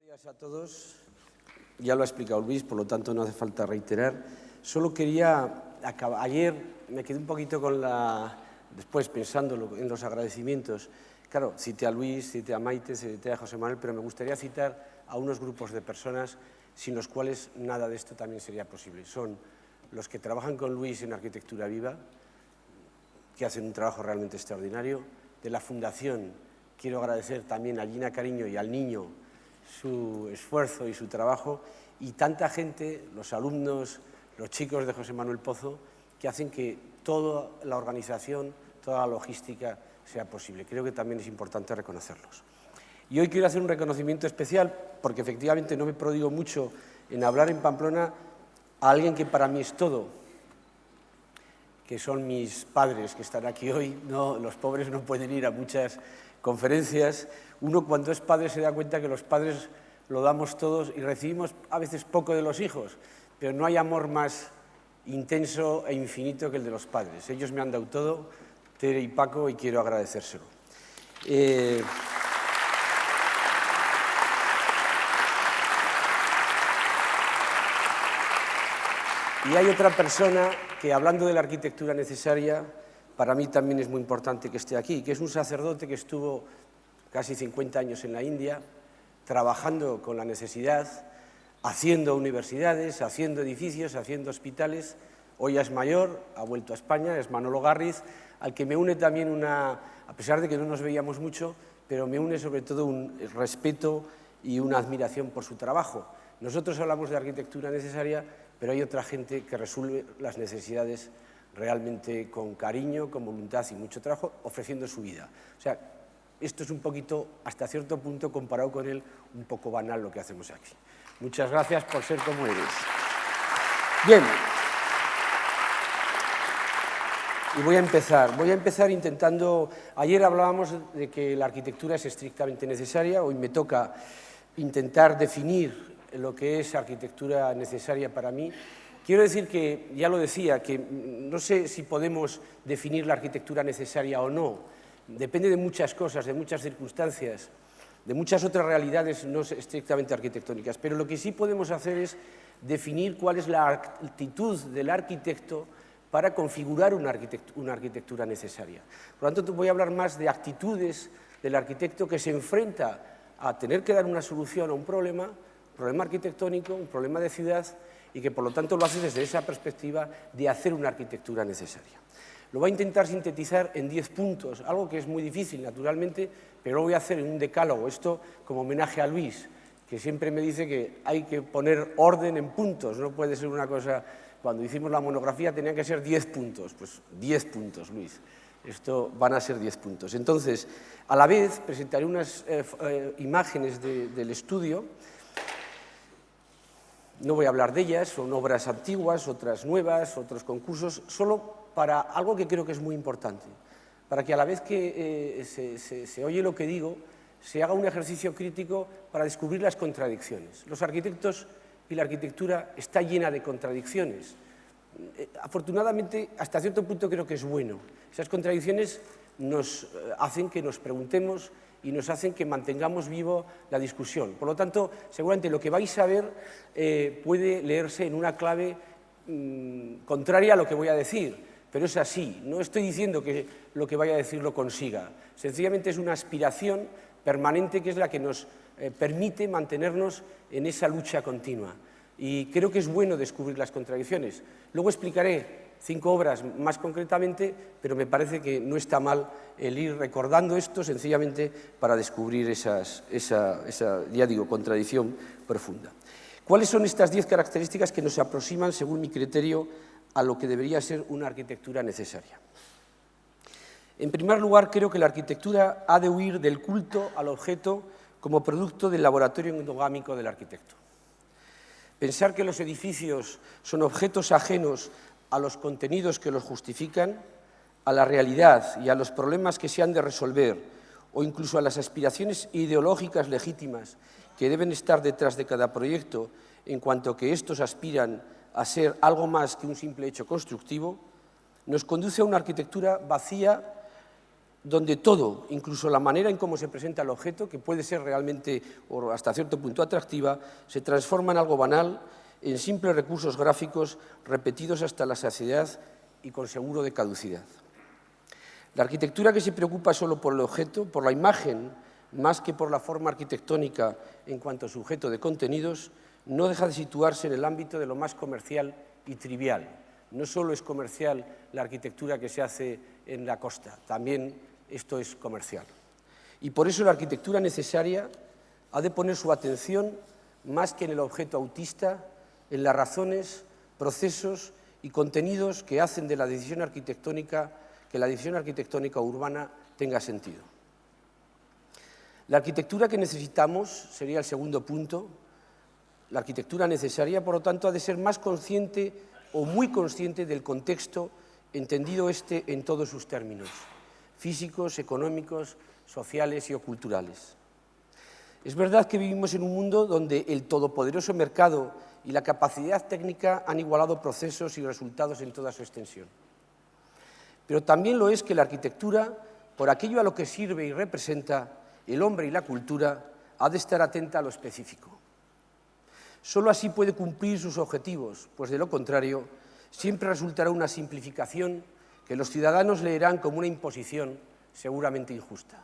Buenos días a todos. Ya lo ha explicado Luis, por lo tanto no hace falta reiterar. Solo quería, ayer me quedé un poquito con después pensando en los agradecimientos. Claro, cité a Luis, cité a Maite, cité a José Manuel, pero me gustaría citar a unos grupos de personas sin los cuales nada de esto también sería posible. Son los que trabajan con Luis en Arquitectura Viva, que hacen un trabajo realmente extraordinario. De la Fundación quiero agradecer también a Gina Cariño y al niño su esfuerzo y su trabajo, y tanta gente, los alumnos, los chicos de José Manuel Pozo, que hacen que toda la organización, toda la logística sea posible. Creo que también es importante reconocerlos. Y hoy quiero hacer un reconocimiento especial, porque efectivamente no me prodigo mucho en hablar en Pamplona, a alguien que para mí es todo, que son mis padres, que están aquí hoy. No, los pobres no pueden ir a muchas conferencias. Uno cuando es padre se da cuenta que los padres lo damos todos y recibimos a veces poco de los hijos, pero no hay amor más intenso e infinito que el de los padres. Ellos me han dado todo, Tere y Paco, y quiero agradecérselo. Y hay otra persona que, hablando de la arquitectura necesaria, para mí también es muy importante que esté aquí, que es un sacerdote que estuvo casi 50 años en la India, trabajando con la necesidad, haciendo universidades, haciendo edificios, haciendo hospitales. Hoy ya es mayor, ha vuelto a España, es Manolo Garriz, al que me une también a pesar de que no nos veíamos mucho, pero me une sobre todo un respeto y una admiración por su trabajo. Nosotros hablamos de arquitectura necesaria, pero hay otra gente que resuelve las necesidades realmente con cariño, con voluntad y mucho trabajo, ofreciendo su vida. O sea, esto es un poquito, hasta cierto punto, comparado con él, un poco banal lo que hacemos aquí. Muchas gracias por ser como eres. Bien. Y voy a empezar intentando... Ayer hablábamos de que la arquitectura es estrictamente necesaria, hoy me toca intentar definir lo que es arquitectura necesaria para mí. Quiero decir que, ya lo decía, que no sé si podemos definir la arquitectura necesaria o no. Depende de muchas cosas, de muchas circunstancias, de muchas otras realidades no estrictamente arquitectónicas. Pero lo que sí podemos hacer es definir cuál es la actitud del arquitecto para configurar una arquitectura necesaria. Por lo tanto, voy a hablar más de actitudes del arquitecto que se enfrenta a tener que dar una solución a un problema arquitectónico, un problema de ciudad, y que por lo tanto lo hace desde esa perspectiva de hacer una arquitectura necesaria. Lo voy a intentar sintetizar en 10 puntos, algo que es muy difícil naturalmente, pero lo voy a hacer en un decálogo, esto como homenaje a Luis, que siempre me dice que hay que poner orden en puntos, no puede ser una cosa, cuando hicimos la monografía tenían que ser 10 puntos, pues 10 puntos, Luis, esto van a ser 10 puntos. Entonces, a la vez presentaré unas imágenes del estudio. No voy a hablar de ellas, son obras antiguas, otras nuevas, otros concursos, solo para algo que creo que es muy importante, para que a la vez que se oye lo que digo, se haga un ejercicio crítico para descubrir las contradicciones. Los arquitectos y la arquitectura está llena de contradicciones. Afortunadamente, hasta cierto punto creo que es bueno. Esas contradicciones nos hacen que nos preguntemos y nos hacen que mantengamos vivo la discusión. Por lo tanto, seguramente lo que vais a ver puede leerse en una clave contraria a lo que voy a decir, pero es así. No estoy diciendo que lo que vaya a decir lo consiga. Sencillamente es una aspiración permanente que es la que nos permite mantenernos en esa lucha continua. Y creo que es bueno descubrir las contradicciones. Luego explicaré 5 obras más concretamente, pero me parece que no está mal el ir recordando esto sencillamente para descubrir esa, ya digo, contradicción profunda. ¿Cuáles son estas 10 características que nos aproximan, según mi criterio, a lo que debería ser una arquitectura necesaria? En primer lugar, creo que la arquitectura ha de huir del culto al objeto como producto del laboratorio endogámico del arquitecto. Pensar que los edificios son objetos ajenos a los contenidos que los justifican, a la realidad y a los problemas que se han de resolver, o incluso a las aspiraciones ideológicas legítimas que deben estar detrás de cada proyecto, en cuanto que estos aspiran a ser algo más que un simple hecho constructivo, nos conduce a una arquitectura vacía donde todo, incluso la manera en cómo se presenta el objeto, que puede ser realmente o hasta cierto punto atractiva, se transforma en algo banal, en simples recursos gráficos repetidos hasta la saciedad y con seguro de caducidad. La arquitectura que se preocupa solo por el objeto, por la imagen, más que por la forma arquitectónica en cuanto a sujeto de contenidos, no deja de situarse en el ámbito de lo más comercial y trivial. No solo es comercial la arquitectura que se hace en la costa, también esto es comercial. Y por eso la arquitectura necesaria ha de poner su atención más que en el objeto autista, en las razones, procesos y contenidos que hacen de la decisión arquitectónica, que la decisión arquitectónica urbana tenga sentido. La arquitectura que necesitamos, sería el segundo punto, la arquitectura necesaria, por lo tanto, ha de ser más consciente o muy consciente del contexto, entendido este en todos sus términos, físicos, económicos, sociales y o culturales. Es verdad que vivimos en un mundo donde el todopoderoso mercado y la capacidad técnica han igualado procesos y resultados en toda su extensión. Pero también lo es que la arquitectura, por aquello a lo que sirve y representa, el hombre y la cultura, ha de estar atenta a lo específico. Solo así puede cumplir sus objetivos, pues de lo contrario, siempre resultará una simplificación que los ciudadanos leerán como una imposición seguramente injusta.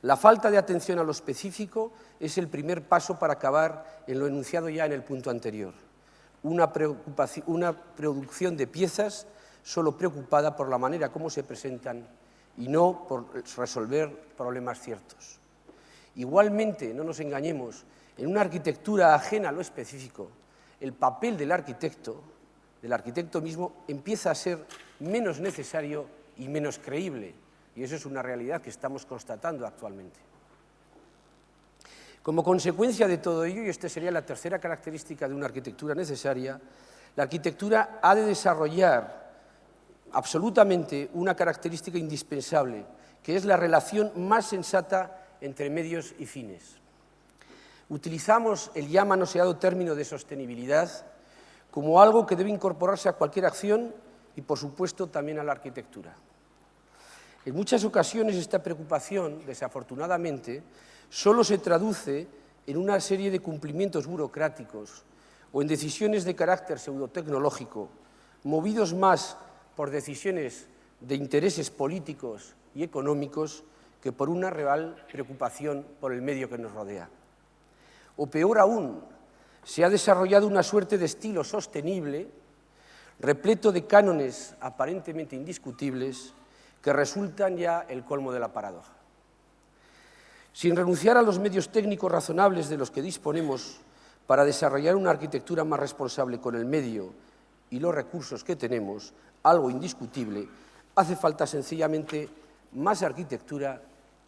La falta de atención a lo específico es el primer paso para acabar en lo enunciado ya en el punto anterior, una producción de piezas solo preocupada por la manera como se presentan y no por resolver problemas ciertos. Igualmente, no nos engañemos, en una arquitectura ajena a lo específico, el papel del arquitecto mismo, empieza a ser menos necesario y menos creíble, y eso es una realidad que estamos constatando actualmente. Como consecuencia de todo ello, y esta sería la tercera característica de una arquitectura necesaria, la arquitectura ha de desarrollar absolutamente una característica indispensable, que es la relación más sensata entre medios y fines. Utilizamos el ya manoseado término de sostenibilidad como algo que debe incorporarse a cualquier acción y, por supuesto, también a la arquitectura. En muchas ocasiones esta preocupación, desafortunadamente, solo se traduce en una serie de cumplimientos burocráticos o en decisiones de carácter pseudotecnológico, movidos más por decisiones de intereses políticos y económicos que por una real preocupación por el medio que nos rodea. O peor aún, se ha desarrollado una suerte de estilo sostenible, repleto de cánones aparentemente indiscutibles, que resultan ya el colmo de la paradoja. Sin renunciar a los medios técnicos razonables de los que disponemos para desarrollar una arquitectura más responsable con el medio y los recursos que tenemos, algo indiscutible, hace falta sencillamente más arquitectura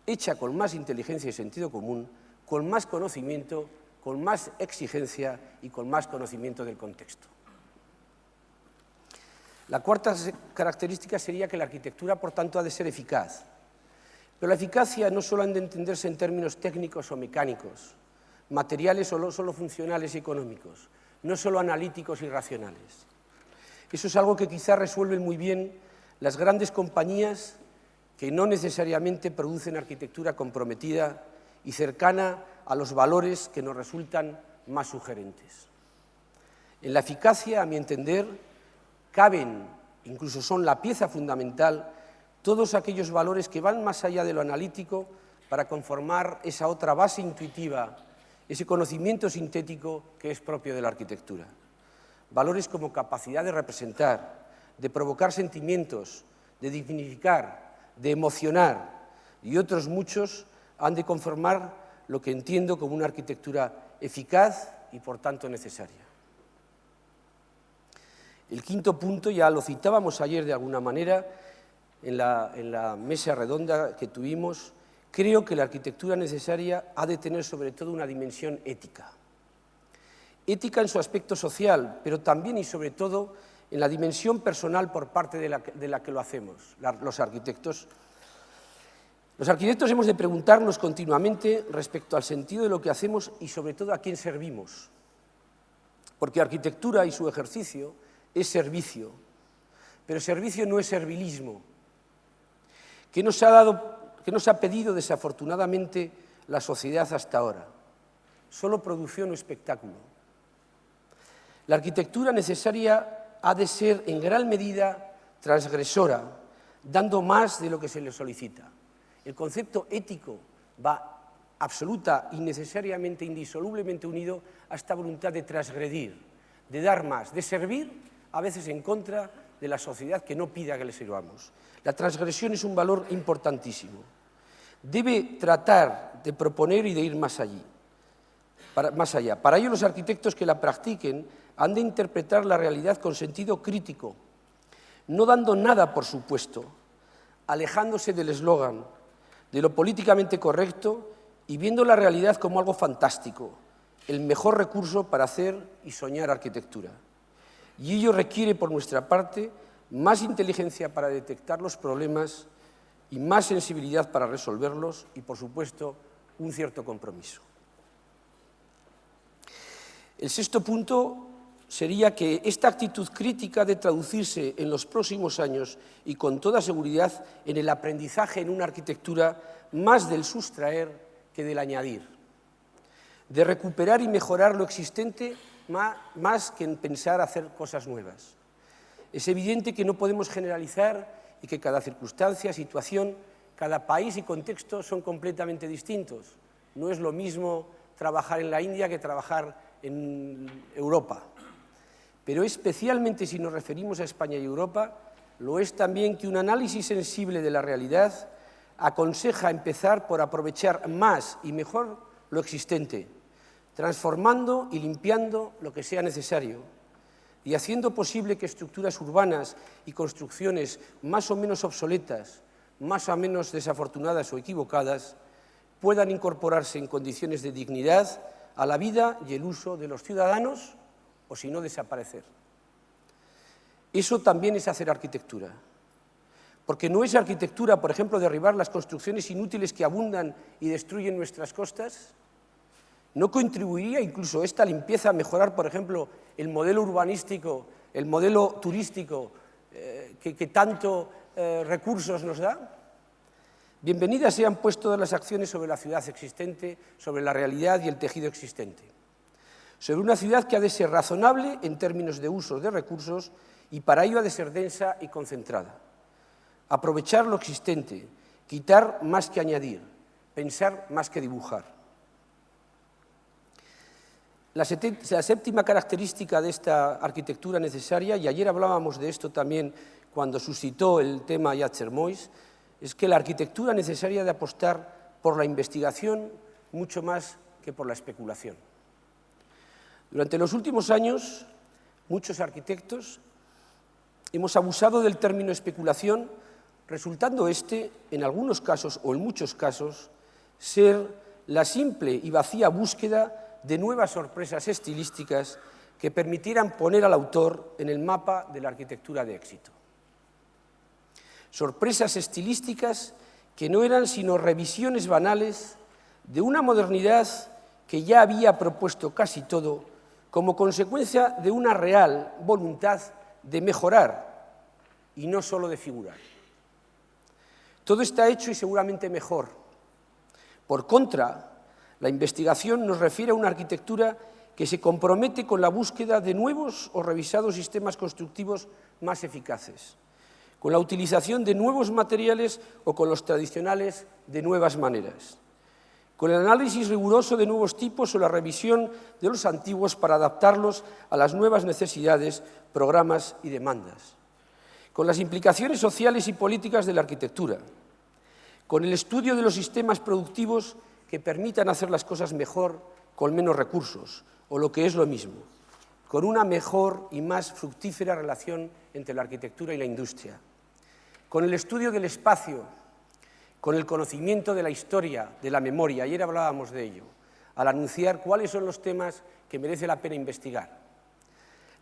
hecha con más inteligencia y sentido común, con más conocimiento, con más exigencia y con más conocimiento del contexto. La cuarta característica sería que la arquitectura, por tanto, ha de ser eficaz. Pero la eficacia no solo ha de entenderse en términos técnicos o mecánicos, materiales o solo funcionales y económicos, no solo analíticos y racionales. Eso es algo que quizá resuelven muy bien las grandes compañías que no necesariamente producen arquitectura comprometida y cercana a los valores que nos resultan más sugerentes. En la eficacia, a mi entender, caben, incluso son la pieza fundamental, todos aquellos valores que van más allá de lo analítico para conformar esa otra base intuitiva, ese conocimiento sintético que es propio de la arquitectura. Valores como capacidad de representar, de provocar sentimientos, de dignificar, de emocionar y otros muchos han de conformar lo que entiendo como una arquitectura eficaz y por tanto necesaria. El quinto punto, ya lo citábamos ayer de alguna manera en la mesa redonda que tuvimos, creo que la arquitectura necesaria ha de tener sobre todo una dimensión ética. Ética en su aspecto social, pero también y sobre todo en la dimensión personal por parte de la que lo hacemos, los arquitectos. Los arquitectos hemos de preguntarnos continuamente respecto al sentido de lo que hacemos y sobre todo a quién servimos, porque arquitectura y su ejercicio es servicio, pero servicio no es servilismo. ¿Qué nos ha pedido desafortunadamente la sociedad hasta ahora? Solo producción o espectáculo. La arquitectura necesaria ha de ser en gran medida transgresora, dando más de lo que se le solicita. El concepto ético va absoluta y necesariamente, indisolublemente unido a esta voluntad de transgredir, de dar más, de servir, a veces en contra de la sociedad que no pida que le sirvamos. La transgresión es un valor importantísimo. Debe tratar de proponer y de ir más allá. Para ello, los arquitectos que la practiquen han de interpretar la realidad con sentido crítico, no dando nada por supuesto, alejándose del eslogan, de lo políticamente correcto y viendo la realidad como algo fantástico, el mejor recurso para hacer y soñar arquitectura. Y ello requiere, por nuestra parte, más inteligencia para detectar los problemas y más sensibilidad para resolverlos y, por supuesto, un cierto compromiso. El sexto punto sería que esta actitud crítica ha de traducirse en los próximos años y con toda seguridad en el aprendizaje en una arquitectura más del sustraer que del añadir, de recuperar y mejorar lo existente más que en pensar hacer cosas nuevas. Es evidente que no podemos generalizar y que cada circunstancia, situación, cada país y contexto son completamente distintos. No es lo mismo trabajar en la India que trabajar en Europa. Pero especialmente si nos referimos a España y Europa, lo es también que un análisis sensible de la realidad aconseja empezar por aprovechar más y mejor lo existente, transformando y limpiando lo que sea necesario y haciendo posible que estructuras urbanas y construcciones más o menos obsoletas, más o menos desafortunadas o equivocadas, puedan incorporarse en condiciones de dignidad a la vida y el uso de los ciudadanos, o si no, desaparecer. Eso también es hacer arquitectura, porque no es arquitectura, por ejemplo, derribar las construcciones inútiles que abundan y destruyen nuestras costas. ¿No contribuiría incluso esta limpieza a mejorar, por ejemplo, el modelo urbanístico, el modelo turístico que tanto recursos nos da? Bienvenidas sean pues todas las acciones sobre la ciudad existente, sobre la realidad y el tejido existente. Sobre una ciudad que ha de ser razonable en términos de usos de recursos y para ello ha de ser densa y concentrada. Aprovechar lo existente, quitar más que añadir, pensar más que dibujar. La séptima característica de esta arquitectura necesaria, y ayer hablábamos de esto también cuando suscitó el tema Yad Sermois, es que la arquitectura necesaria de apostar por la investigación mucho más que por la especulación. Durante los últimos años, muchos arquitectos hemos abusado del término especulación, resultando en algunos casos o en muchos casos, ser la simple y vacía búsqueda de nuevas sorpresas estilísticas que permitieran poner al autor en el mapa de la arquitectura de éxito. Sorpresas estilísticas que no eran sino revisiones banales de una modernidad que ya había propuesto casi todo como consecuencia de una real voluntad de mejorar y no solo de figurar. Todo está hecho y seguramente mejor. Por contra, la investigación nos refiere a una arquitectura que se compromete con la búsqueda de nuevos o revisados sistemas constructivos más eficaces, con la utilización de nuevos materiales o con los tradicionales de nuevas maneras, con el análisis riguroso de nuevos tipos o la revisión de los antiguos para adaptarlos a las nuevas necesidades, programas y demandas, con las implicaciones sociales y políticas de la arquitectura, con el estudio de los sistemas productivos que permitan hacer las cosas mejor con menos recursos, o lo que es lo mismo, con una mejor y más fructífera relación entre la arquitectura y la industria, con el estudio del espacio, con el conocimiento de la historia, de la memoria. Ayer hablábamos de ello, al anunciar cuáles son los temas que merece la pena investigar.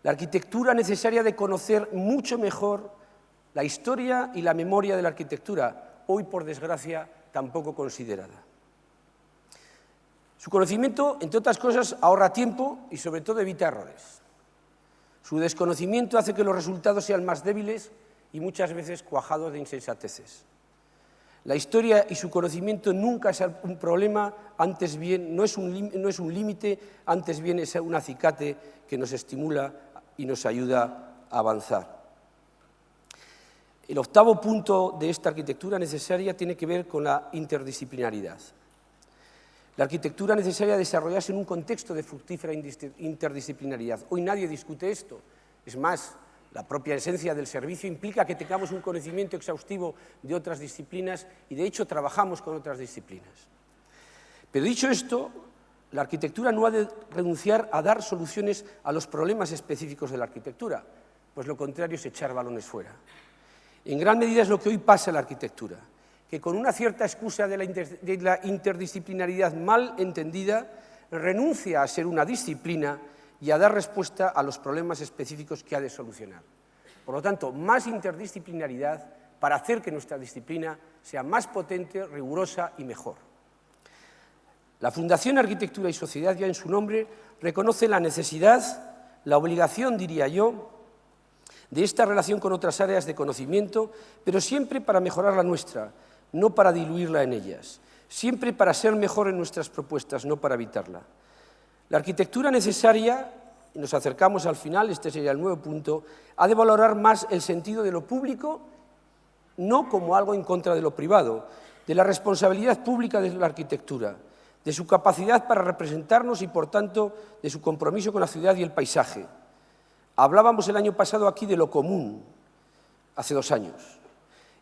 La arquitectura necesaria de conocer mucho mejor la historia y la memoria de la arquitectura, hoy, por desgracia, tampoco considerada. Su conocimiento, entre otras cosas, ahorra tiempo y, sobre todo, evita errores. Su desconocimiento hace que los resultados sean más débiles y muchas veces cuajados de insensateces. La historia y su conocimiento nunca es un problema, antes bien, no es un límite, antes bien es un acicate que nos estimula y nos ayuda a avanzar. El octavo punto de esta arquitectura necesaria tiene que ver con la interdisciplinaridad. La arquitectura necesaria desarrollarse en un contexto de fructífera interdisciplinaridad. Hoy nadie discute esto. Es más, la propia esencia del servicio implica que tengamos un conocimiento exhaustivo de otras disciplinas y, de hecho, trabajamos con otras disciplinas. Pero dicho esto, la arquitectura no ha de renunciar a dar soluciones a los problemas específicos de la arquitectura, pues lo contrario es echar balones fuera. En gran medida es lo que hoy pasa en la arquitectura, que con una cierta excusa de la interdisciplinaridad mal entendida, renuncia a ser una disciplina y a dar respuesta a los problemas específicos que ha de solucionar. Por lo tanto, más interdisciplinaridad para hacer que nuestra disciplina sea más potente, rigurosa y mejor. La Fundación Arquitectura y Sociedad, ya en su nombre, reconoce la necesidad, la obligación, diría yo, de esta relación con otras áreas de conocimiento, pero siempre para mejorar la nuestra, no para diluirla en ellas, siempre para ser mejor en nuestras propuestas, no para evitarla. La arquitectura necesaria, y nos acercamos al final, este sería el 9 punto, ha de valorar más el sentido de lo público, no como algo en contra de lo privado, de la responsabilidad pública de la arquitectura, de su capacidad para representarnos y, por tanto, de su compromiso con la ciudad y el paisaje. Hablábamos el año pasado aquí de lo común, hace 2 años.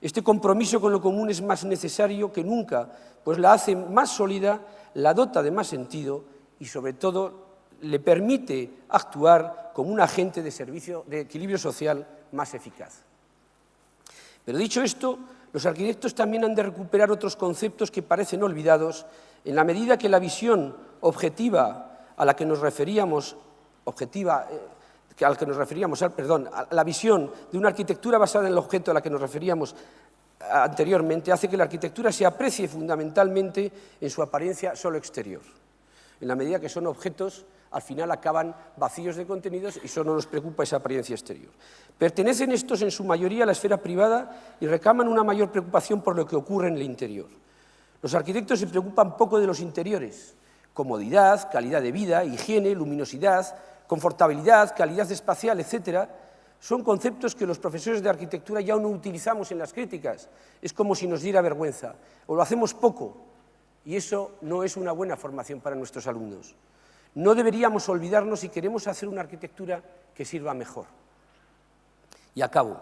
Este compromiso con lo común es más necesario que nunca, pues la hace más sólida, la dota de más sentido y, sobre todo, le permite actuar como un agente de servicio de equilibrio social más eficaz. Pero dicho esto, los arquitectos también han de recuperar otros conceptos que parecen olvidados en la medida que la visión objetiva a la que nos referíamos, la visión de una arquitectura basada en el objeto a la que nos referíamos anteriormente hace que la arquitectura se aprecie fundamentalmente en su apariencia solo exterior. En la medida que son objetos, al final acaban vacíos de contenidos y solo nos preocupa esa apariencia exterior. Pertenecen estos en su mayoría a la esfera privada y reclaman una mayor preocupación por lo que ocurre en el interior. Los arquitectos se preocupan poco de los interiores: comodidad, calidad de vida, higiene, luminosidad, confortabilidad, calidad espacial, etc. Son conceptos que los profesores de arquitectura ya no utilizamos en las críticas. Es como si nos diera vergüenza, o lo hacemos poco, y eso no es una buena formación para nuestros alumnos. No deberíamos olvidarnos si queremos hacer una arquitectura que sirva mejor. Y acabo.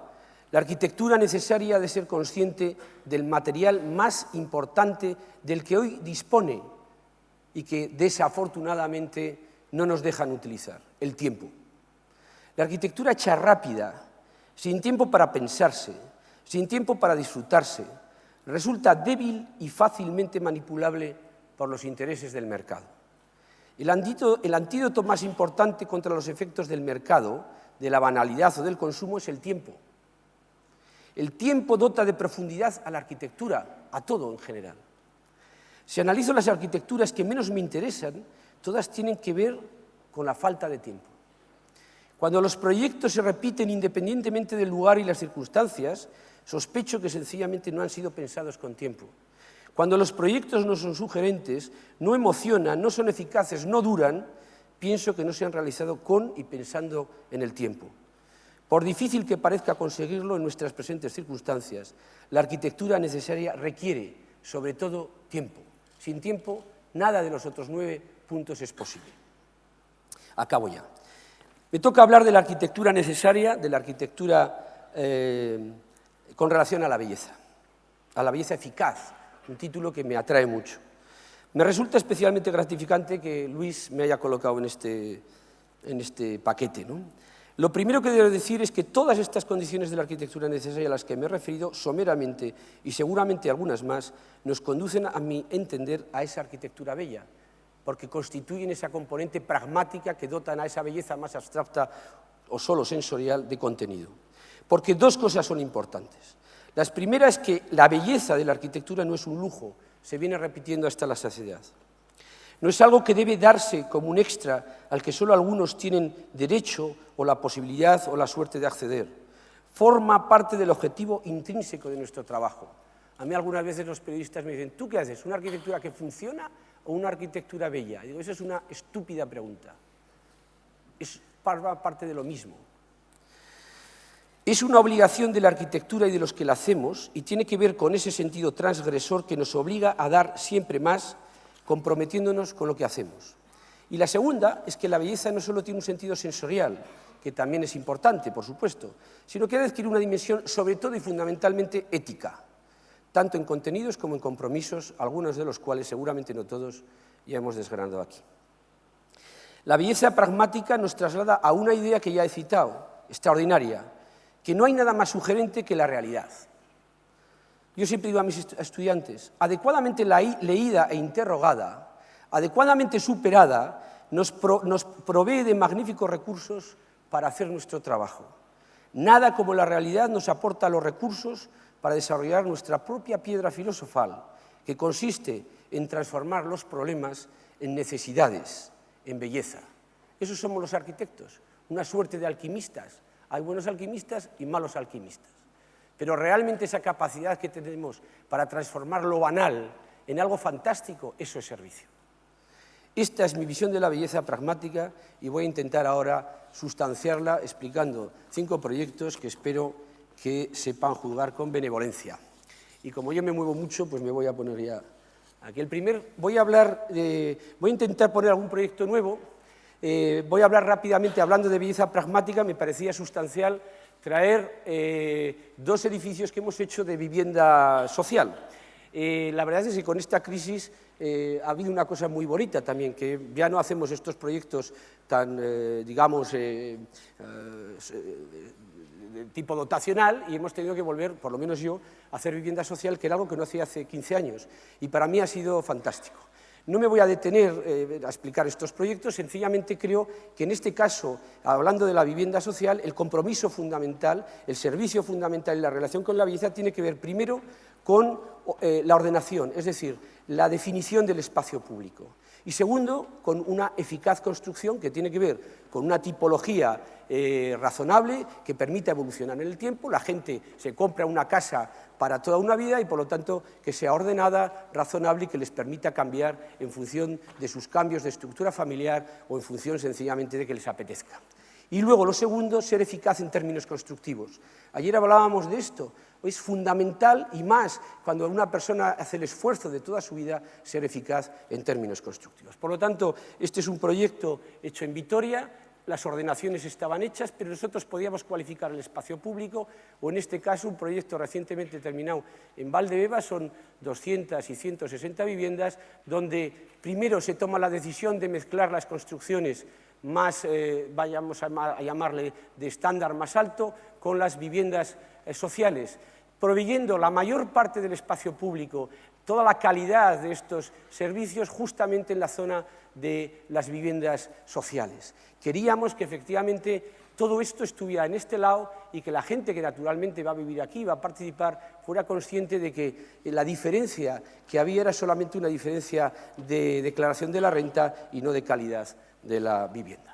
La arquitectura necesaria ha de ser consciente del material más importante del que hoy dispone y que desafortunadamente no nos dejan utilizar: el tiempo. La arquitectura hecha rápida, sin tiempo para pensarse, sin tiempo para disfrutarse, resulta débil y fácilmente manipulable por los intereses del mercado. El antídoto más importante contra los efectos del mercado, de la banalidad o del consumo, es el tiempo. El tiempo dota de profundidad a la arquitectura, a todo en general. Si analizo las arquitecturas que menos me interesan, todas tienen que ver con la falta de tiempo. Cuando los proyectos se repiten independientemente del lugar y las circunstancias, sospecho que sencillamente no han sido pensados con tiempo. Cuando los proyectos no son sugerentes, no emocionan, no son eficaces, no duran, pienso que no se han realizado con y pensando en el tiempo. Por difícil que parezca conseguirlo en nuestras presentes circunstancias, la arquitectura necesaria requiere, sobre todo, tiempo. Sin tiempo, nada de los otros 9 puntos es posible. Acabo ya. Me toca hablar de la arquitectura necesaria, de la arquitectura con relación a la belleza eficaz, un título que me atrae mucho. Me resulta especialmente gratificante que Luis me haya colocado en este paquete, ¿no? Lo primero que debo decir es que todas estas condiciones de la arquitectura necesaria a las que me he referido someramente, y seguramente algunas más, nos conducen, a mi entender, a esa arquitectura bella, porque constituyen esa componente pragmática que dotan a esa belleza más abstracta o solo sensorial de contenido. Porque 2 cosas son importantes. La primera es que la belleza de la arquitectura no es un lujo, se viene repitiendo hasta la saciedad. No es algo que debe darse como un extra al que solo algunos tienen derecho o la posibilidad o la suerte de acceder. Forma parte del objetivo intrínseco de nuestro trabajo. A mí algunas veces los periodistas me dicen, ¿tú qué haces? ¿Una arquitectura que funciona o una arquitectura bella? Y digo, esa es una estúpida pregunta. Es parte de lo mismo. Es una obligación de la arquitectura y de los que la hacemos y tiene que ver con ese sentido transgresor que nos obliga a dar siempre más, comprometiéndonos con lo que hacemos. Y la segunda es que la belleza no solo tiene un sentido sensorial, que también es importante, por supuesto, sino que ha de adquirir una dimensión sobre todo y fundamentalmente ética, tanto en contenidos como en compromisos, algunos de los cuales, seguramente no todos, ya hemos desgranado aquí. La belleza pragmática nos traslada a una idea que ya he citado, extraordinaria, que no hay nada más sugerente que la realidad. Yo siempre digo a mis estudiantes, adecuadamente leída e interrogada, adecuadamente superada, nos provee de magníficos recursos para hacer nuestro trabajo. Nada como la realidad nos aporta los recursos para desarrollar nuestra propia piedra filosofal, que consiste en transformar los problemas en necesidades, en belleza. Esos somos los arquitectos, una suerte de alquimistas. Hay buenos alquimistas y malos alquimistas. Pero realmente esa capacidad que tenemos para transformar lo banal en algo fantástico, eso es servicio. Esta es mi visión de la belleza pragmática y voy a intentar ahora sustanciarla explicando 5 proyectos que espero que sepan juzgar con benevolencia. Y como yo me muevo mucho, pues me voy a poner ya aquí. Voy a intentar poner algún proyecto nuevo. Voy a hablar rápidamente, hablando de belleza pragmática, me parecía sustancial traer 2 edificios que hemos hecho de vivienda social. La verdad es que con esta crisis ha habido una cosa muy bonita también, que ya no hacemos estos proyectos tan, digamos, de tipo dotacional y hemos tenido que volver, por lo menos yo, a hacer vivienda social, que era algo que no hacía hace 15 años y para mí ha sido fantástico. No me voy a detener a explicar estos proyectos, sencillamente creo que en este caso, hablando de la vivienda social, el compromiso fundamental, el servicio fundamental y la relación con la belleza tiene que ver primero con la ordenación, es decir, la definición del espacio público. Y segundo, con una eficaz construcción que tiene que ver con una tipología razonable que permita evolucionar en el tiempo. La gente se compra una casa para toda una vida y, por lo tanto, que sea ordenada, razonable y que les permita cambiar en función de sus cambios de estructura familiar o en función sencillamente de que les apetezca. Y luego, lo segundo, ser eficaz en términos constructivos. Ayer hablábamos de esto. Es fundamental y más cuando una persona hace el esfuerzo de toda su vida ser eficaz en términos constructivos. Por lo tanto, este es un proyecto hecho en Vitoria, las ordenaciones estaban hechas, pero nosotros podíamos cualificar el espacio público, o en este caso un proyecto recientemente terminado en Valdebebas, son 200 y 160 viviendas, donde primero se toma la decisión de mezclar las construcciones más, vayamos a llamarle, de estándar más alto, con las viviendas sociales, proveyendo la mayor parte del espacio público, toda la calidad de estos servicios justamente en la zona de las viviendas sociales. Queríamos que efectivamente todo esto estuviera en este lado y que la gente que naturalmente va a vivir aquí, va a participar, fuera consciente de que la diferencia que había era solamente una diferencia de declaración de la renta y no de calidad de la vivienda.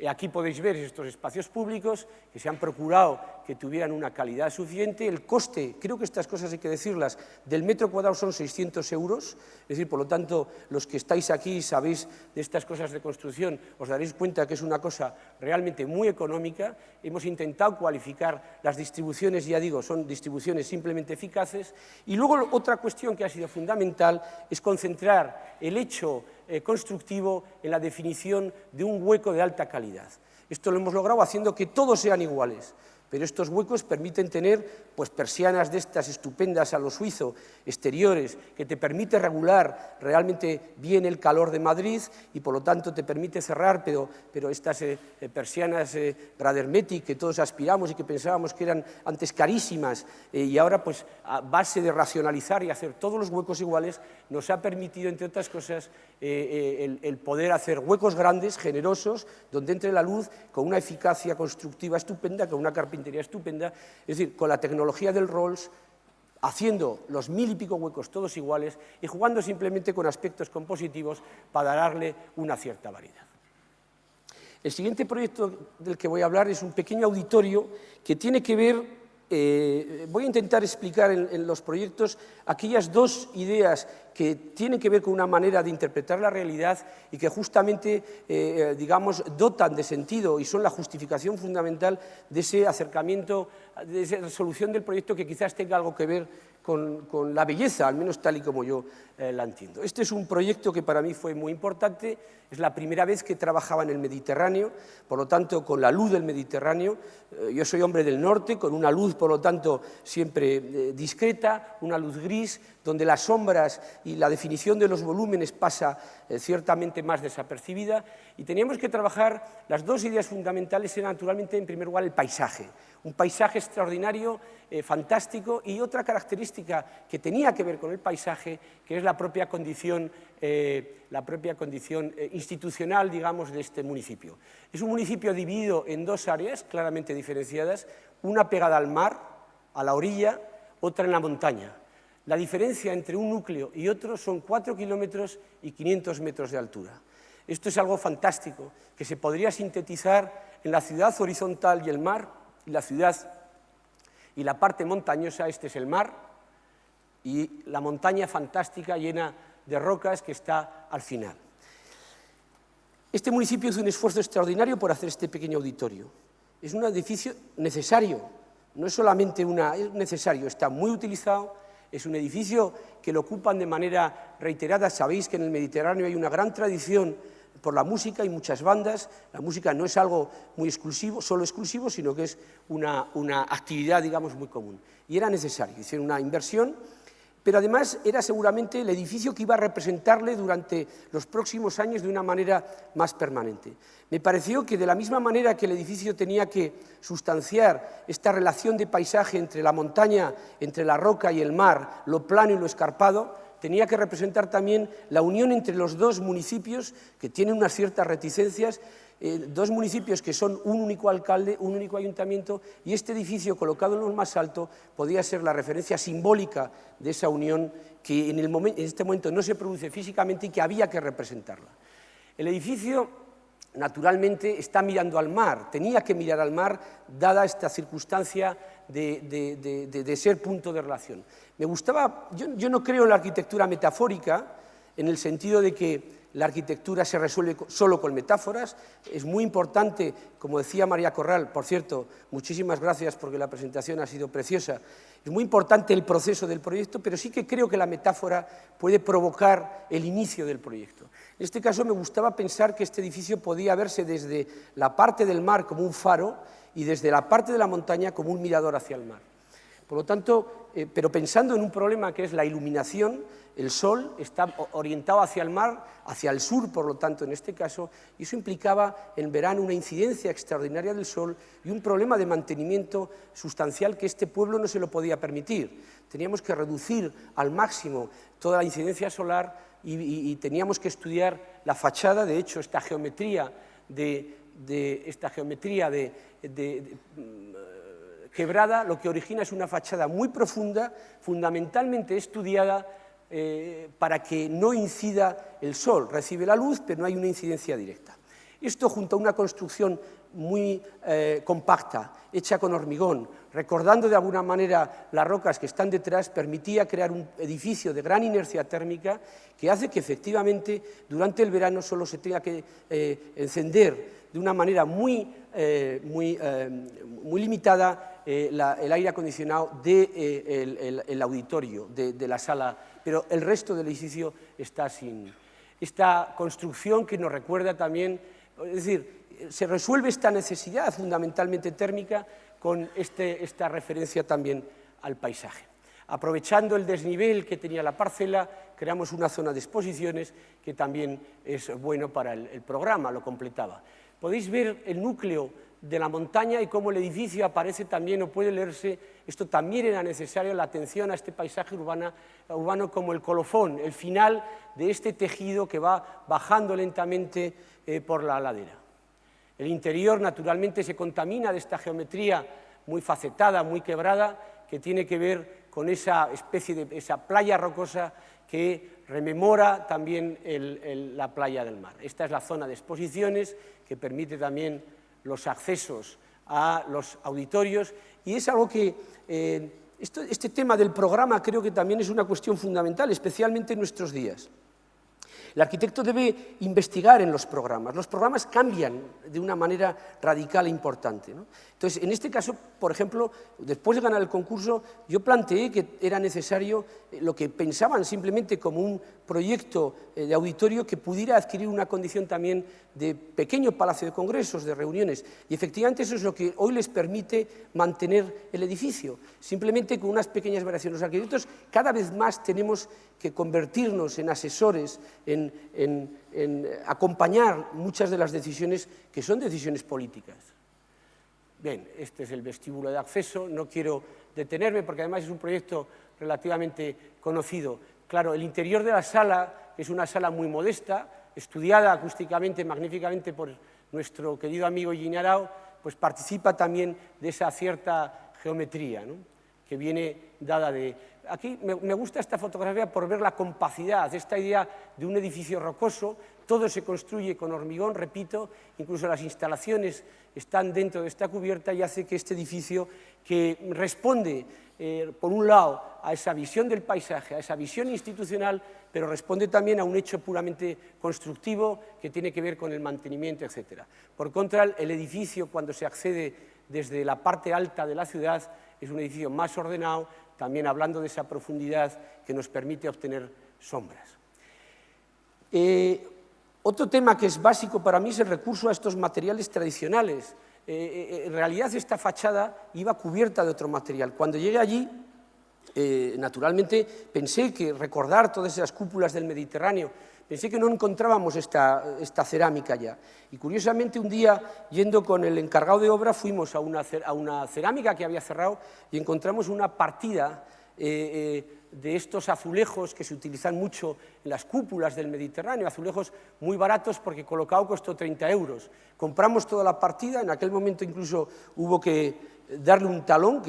Aquí podéis ver estos espacios públicos que se han procurado que tuvieran una calidad suficiente. El coste, creo que estas cosas hay que decirlas, del metro cuadrado son 600 euros, es decir, por lo tanto, los que estáis aquí y sabéis de estas cosas de construcción, os daréis cuenta que es una cosa realmente muy económica. Hemos intentado cualificar las distribuciones, ya digo, son distribuciones simplemente eficaces. Y luego otra cuestión que ha sido fundamental es concentrar el hecho constructivo en la definición de un hueco de alta calidad. Esto lo hemos logrado haciendo que todos sean iguales, pero estos huecos permiten tener pues, persianas de estas estupendas a lo suizo, exteriores, que te permite regular realmente bien el calor de Madrid y por lo tanto te permite cerrar, pero estas persianas Gradermetic que todos aspiramos y que pensábamos que eran antes carísimas y ahora pues a base de racionalizar y hacer todos los huecos iguales nos ha permitido, entre otras cosas, el poder hacer huecos grandes, generosos, donde entre la luz con una eficacia constructiva estupenda, con una carpintería estupenda, es decir, con la tecnología del Rolls, haciendo los 1000 y pico huecos todos iguales y jugando simplemente con aspectos compositivos para darle una cierta variedad. El siguiente proyecto del que voy a hablar es un pequeño auditorio que tiene que ver voy a intentar explicar en los proyectos aquellas dos ideas que tienen que ver con una manera de interpretar la realidad y que justamente, digamos, dotan de sentido y son la justificación fundamental de ese acercamiento, de esa resolución del proyecto que quizás tenga algo que ver con la belleza, al menos tal y como yo la entiendo. Este es un proyecto que para mí fue muy importante, es la primera vez que trabajaba en el Mediterráneo, por lo tanto, con la luz del Mediterráneo. Yo soy hombre del norte, con una luz, por lo tanto, siempre discreta, una luz gris, donde las sombras y la definición de los volúmenes pasa ciertamente más desapercibida, y teníamos que trabajar, las dos ideas fundamentales eran naturalmente, en primer lugar, el paisaje, un paisaje extraordinario, fantástico, y otra característica que tenía que ver con el paisaje, que es la propia condición institucional, digamos, de este municipio. Es un municipio dividido en dos áreas claramente diferenciadas, una pegada al mar, a la orilla, otra en la montaña. La diferencia entre un núcleo y otro son 4 kilómetros y 500 metros de altura. Esto es algo fantástico, que se podría sintetizar en la ciudad horizontal y el mar, y la ciudad y la parte montañosa, este es el mar, y la montaña fantástica llena de rocas que está al final. Este municipio hizo un esfuerzo extraordinario por hacer este pequeño auditorio. Es un edificio necesario, no es solamente es necesario, está muy utilizado. Es un edificio que lo ocupan de manera reiterada. Sabéis que en el Mediterráneo hay una gran tradición por la música y muchas bandas. La música no es algo muy exclusivo, solo exclusivo, sino que es una actividad, digamos, muy común. Y era necesario, hicieron una inversión, pero además era seguramente el edificio que iba a representarle durante los próximos años de una manera más permanente. Me pareció que de la misma manera que el edificio tenía que sustanciar esta relación de paisaje entre la montaña, entre la roca y el mar, lo plano y lo escarpado, tenía que representar también la unión entre los dos municipios que tienen unas ciertas reticencias, dos municipios que son un único alcalde, un único ayuntamiento, y este edificio colocado en lo más alto podía ser la referencia simbólica de esa unión que en este momento no se produce físicamente y que había que representarla. El edificio, naturalmente, está mirando al mar, tenía que mirar al mar, dada esta circunstancia de ser punto de relación. Me gustaba, yo no creo en la arquitectura metafórica, en el sentido de que la arquitectura se resuelve solo con metáforas. Es muy importante, como decía María Corral, por cierto, muchísimas gracias porque la presentación ha sido preciosa, es muy importante el proceso del proyecto, pero sí que creo que la metáfora puede provocar el inicio del proyecto. En este caso me gustaba pensar que este edificio podía verse desde la parte del mar como un faro y desde la parte de la montaña como un mirador hacia el mar. Por lo tanto, pero pensando en un problema que es la iluminación, el sol está orientado hacia el mar, hacia el sur, por lo tanto, en este caso, y eso implicaba en verano una incidencia extraordinaria del sol y un problema de mantenimiento sustancial que este pueblo no se lo podía permitir. Teníamos que reducir al máximo toda la incidencia solar y teníamos que estudiar la fachada. De hecho, esta geometría quebrada lo que origina es una fachada muy profunda, fundamentalmente estudiada para que no incida el sol. Recibe la luz, pero no hay una incidencia directa. Esto, junto a una construcción muy compacta, hecha con hormigón, recordando de alguna manera las rocas que están detrás, permitía crear un edificio de gran inercia térmica que hace que efectivamente durante el verano solo se tenga que encender de una manera muy limitada el aire acondicionado del auditorio, de la sala, pero el resto del edificio está sin. Esta construcción que nos recuerda también, es decir, se resuelve esta necesidad fundamentalmente térmica con esta referencia también al paisaje. Aprovechando el desnivel que tenía la parcela, creamos una zona de exposiciones que también es bueno para el programa, lo completaba. Podéis ver el núcleo de la montaña y cómo el edificio aparece también, o puede leerse, esto también era necesario, la atención a este paisaje urbano como el colofón, el final de este tejido que va bajando lentamente por la ladera. El interior, naturalmente, se contamina de esta geometría muy facetada, muy quebrada, que tiene que ver con esa especie de esa playa rocosa que rememora también la playa del mar. Esta es la zona de exposiciones que permite también los accesos a los auditorios Y es algo que, este tema del programa creo que también es una cuestión fundamental, especialmente en nuestros días. El arquitecto debe investigar en los programas cambian de una manera radical e importante, ¿no? Entonces, en este caso, por ejemplo, después de ganar el concurso, yo planteé que era necesario lo que pensaban simplemente como un proyecto de auditorio que pudiera adquirir una condición también de pequeño palacio de congresos, de reuniones, y efectivamente eso es lo que hoy les permite mantener el edificio, simplemente con unas pequeñas variaciones. Los arquitectos cada vez más tenemos que convertirnos en asesores, en acompañar muchas de las decisiones que son decisiones políticas. Bien, este es el vestíbulo de acceso, no quiero detenerme porque además es un proyecto relativamente conocido. Claro, el interior de la sala es una sala muy modesta, estudiada acústicamente, magníficamente por nuestro querido amigo Gini Arau, pues participa también de esa cierta geometría, ¿no?, que viene dada de... Aquí me gusta esta fotografía por ver la compacidad, esta idea de un edificio rocoso, todo se construye con hormigón, repito, incluso las instalaciones están dentro de esta cubierta y hace que este edificio, que responde, por un lado, a esa visión del paisaje, a esa visión institucional, pero responde también a un hecho puramente constructivo que tiene que ver con el mantenimiento, etc. Por contra, el edificio, cuando se accede desde la parte alta de la ciudad, es un edificio más ordenado, también hablando de esa profundidad que nos permite obtener sombras. Otro tema que es básico para mí es el recurso a estos materiales tradicionales. En realidad esta fachada iba cubierta de otro material. Cuando llegué allí, naturalmente pensé que recordar todas esas cúpulas del Mediterráneo, pensé que no encontrábamos esta cerámica ya. Y curiosamente un día, yendo con el encargado de obra, fuimos a una cerámica que había cerrado y encontramos una partida de estos azulejos que se utilizan mucho en las cúpulas del Mediterráneo, azulejos muy baratos porque colocado costó 30 euros. Compramos toda la partida, en aquel momento incluso hubo que darle un talón,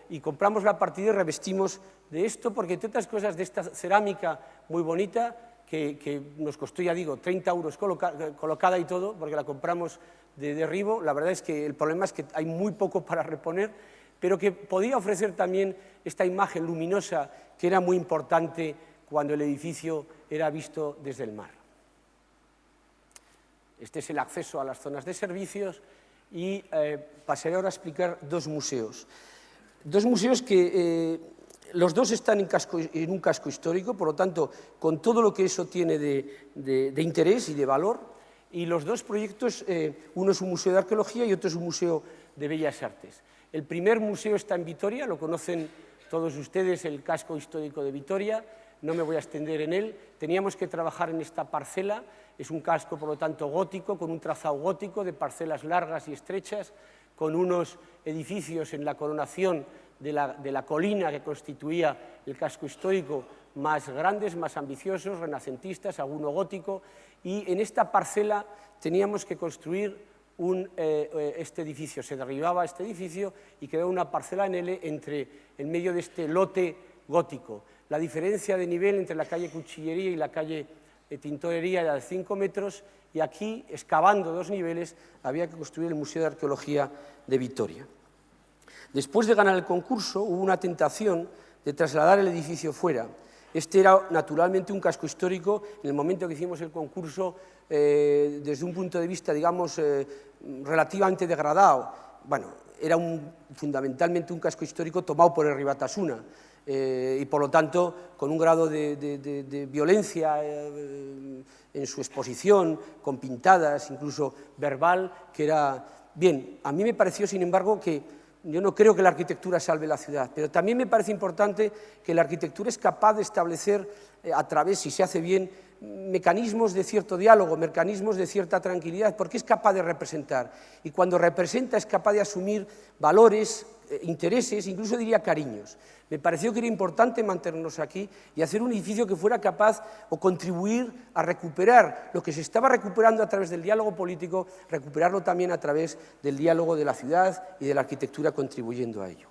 y compramos la partida y revestimos de esto, porque entre otras cosas de esta cerámica muy bonita, que nos costó, ya digo, 30 euros colocada y todo, porque la compramos de derribo. La verdad es que el problema es que hay muy poco para reponer, pero que podía ofrecer también esta imagen luminosa que era muy importante cuando el edificio era visto desde el mar. Este es el acceso a las zonas de servicios y pasaré ahora a explicar dos museos. Dos museos que los dos están en un casco histórico, por lo tanto, con todo lo que eso tiene de interés y de valor, y los dos proyectos, uno es un museo de arqueología y otro es un museo de bellas artes. El primer museo está en Vitoria, lo conocen todos ustedes, el casco histórico de Vitoria, no me voy a extender en él. Teníamos que trabajar en esta parcela, es un casco, por lo tanto, gótico, con un trazado gótico de parcelas largas y estrechas, con unos edificios en la coronación de la colina que constituía el casco histórico, más grandes, más ambiciosos, renacentistas, alguno gótico, y en esta parcela teníamos que construir este edificio. Se derribaba este edificio y quedó una parcela en medio de este lote gótico. La diferencia de nivel entre la calle Cuchillería y la calle Tintorería era de 5 metros, y aquí, excavando 2 niveles, había que construir el Museo de Arqueología de Vitoria. Después de ganar el concurso, hubo una tentación de trasladar el edificio fuera. Este era, naturalmente, un casco histórico. En el momento que hicimos el concurso, desde un punto de vista, digamos, relativamente degradado, bueno, era fundamentalmente un casco histórico tomado por el Ribatasuna, y, por lo tanto, con un grado de violencia en su exposición, con pintadas, incluso verbal, que era... Bien, a mí me pareció, sin embargo, que yo no creo que la arquitectura salve la ciudad, pero también me parece importante que la arquitectura es capaz de establecer, a través, si se hace bien, mecanismos de cierto diálogo, mecanismos de cierta tranquilidad, porque es capaz de representar. Y cuando representa es capaz de asumir valores, intereses, incluso diría cariños. Me pareció que era importante mantenernos aquí y hacer un edificio que fuera capaz o contribuir a recuperar lo que se estaba recuperando a través del diálogo político, recuperarlo también a través del diálogo de la ciudad y de la arquitectura contribuyendo a ello.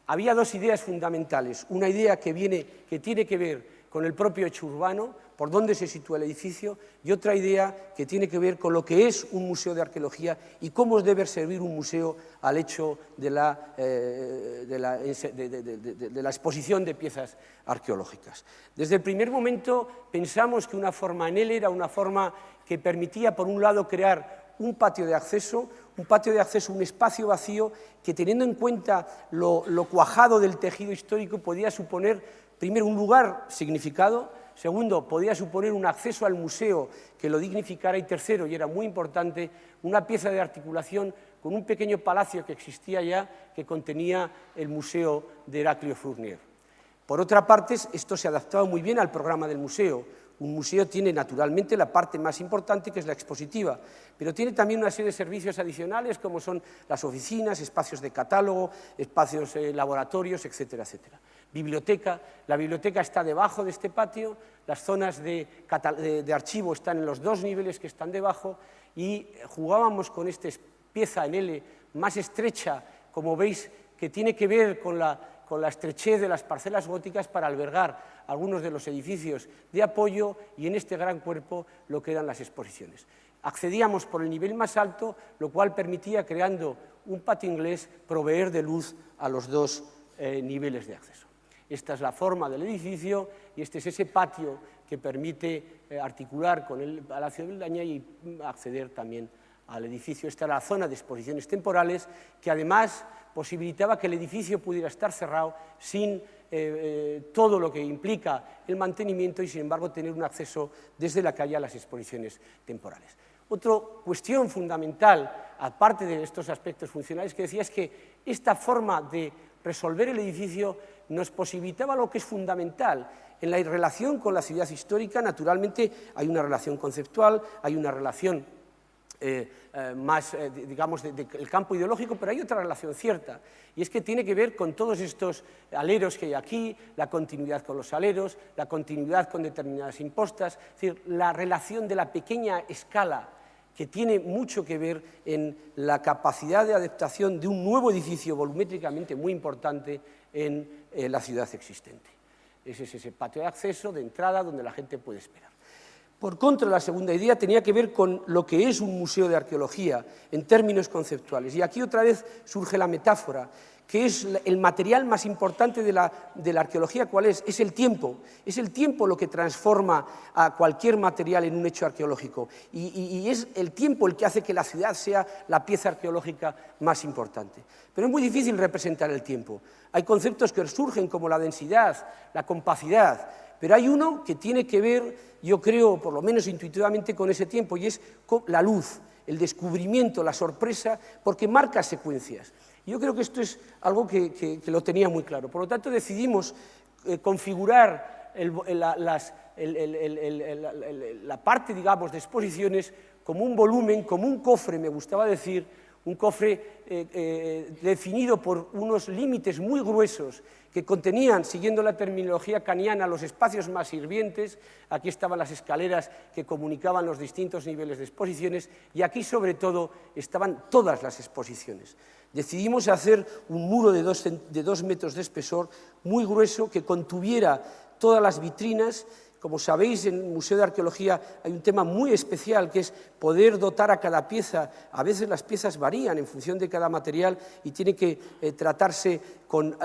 Había dos ideas fundamentales. Una idea que tiene que ver con el propio hecho urbano, por dónde se sitúa el edificio, y otra idea que tiene que ver con lo que es un museo de arqueología y cómo debe servir un museo al hecho de la exposición de piezas arqueológicas. Desde el primer momento pensamos que una forma en él era una forma que permitía, por un lado, crear un patio de acceso, un espacio vacío que, teniendo en cuenta lo cuajado del tejido histórico, podía suponer, primero, un lugar significado, segundo, podía suponer un acceso al museo que lo dignificara, y tercero, y era muy importante, una pieza de articulación con un pequeño palacio que existía ya, que contenía el museo de Heraclio Fournier. Por otra parte, esto se adaptaba muy bien al programa del museo. Un museo tiene, naturalmente, la parte más importante, que es la expositiva, pero tiene también una serie de servicios adicionales, como son las oficinas, espacios de catálogo, espacios laboratorios, etcétera, etcétera. Biblioteca. La biblioteca está debajo de este patio, las zonas de archivo están en los dos niveles que están debajo, y jugábamos con esta pieza en L más estrecha, como veis, que tiene que ver con la estrechez de las parcelas góticas para albergar algunos de los edificios de apoyo, y en este gran cuerpo lo que eran las exposiciones. Accedíamos por el nivel más alto, lo cual permitía, creando un patio inglés, proveer de luz a los dos niveles de acceso. Esta es la forma del edificio, y este es ese patio que permite articular con el Palacio de Beldaña y acceder también al edificio. Esta era la zona de exposiciones temporales, que además posibilitaba que el edificio pudiera estar cerrado sin todo lo que implica el mantenimiento, y sin embargo tener un acceso desde la calle a las exposiciones temporales. Otra cuestión fundamental, aparte de estos aspectos funcionales que decía, es que esta forma de resolver el edificio nos posibilitaba lo que es fundamental. En la relación con la ciudad histórica, naturalmente, hay una relación conceptual, hay una relación más, digamos, del campo ideológico, pero hay otra relación cierta, y es que tiene que ver con todos estos aleros que hay aquí, la continuidad con los aleros, la continuidad con determinadas impostas, es decir, la relación de la pequeña escala, que tiene mucho que ver en la capacidad de adaptación de un nuevo edificio volumétricamente muy importante en la ciudad existente. Ese es ese patio de acceso, de entrada, donde la gente puede esperar. Por contra, la segunda idea tenía que ver con lo que es un museo de arqueología en términos conceptuales. Y aquí otra vez surge la metáfora, que es el material más importante de la arqueología. ¿Cuál es? Es el tiempo. Es el tiempo lo que transforma a cualquier material en un hecho arqueológico. Y es el tiempo el que hace que la ciudad sea la pieza arqueológica más importante. Pero es muy difícil representar el tiempo. Hay conceptos que surgen como la densidad, la compacidad, pero hay uno que tiene que ver, yo creo, por lo menos intuitivamente, con ese tiempo, y es la luz, el descubrimiento, la sorpresa, porque marca secuencias. Yo creo que esto es algo que lo tenía muy claro. Por lo tanto, decidimos configurar la parte, digamos, de exposiciones como un volumen, como un cofre, me gustaba decir, un cofre definido por unos límites muy gruesos que contenían, siguiendo la terminología kaniana, los espacios más sirvientes. Aquí estaban las escaleras que comunicaban los distintos niveles de exposiciones, y aquí, sobre todo, estaban todas las exposiciones. Decidimos hacer un muro de 2 metros de espesor, muy grueso, que contuviera todas las vitrinas. Como sabéis, en el Museo de Arqueología hay un tema muy especial, que es poder dotar a cada pieza. A veces las piezas varían en función de cada material y tiene que tratarse con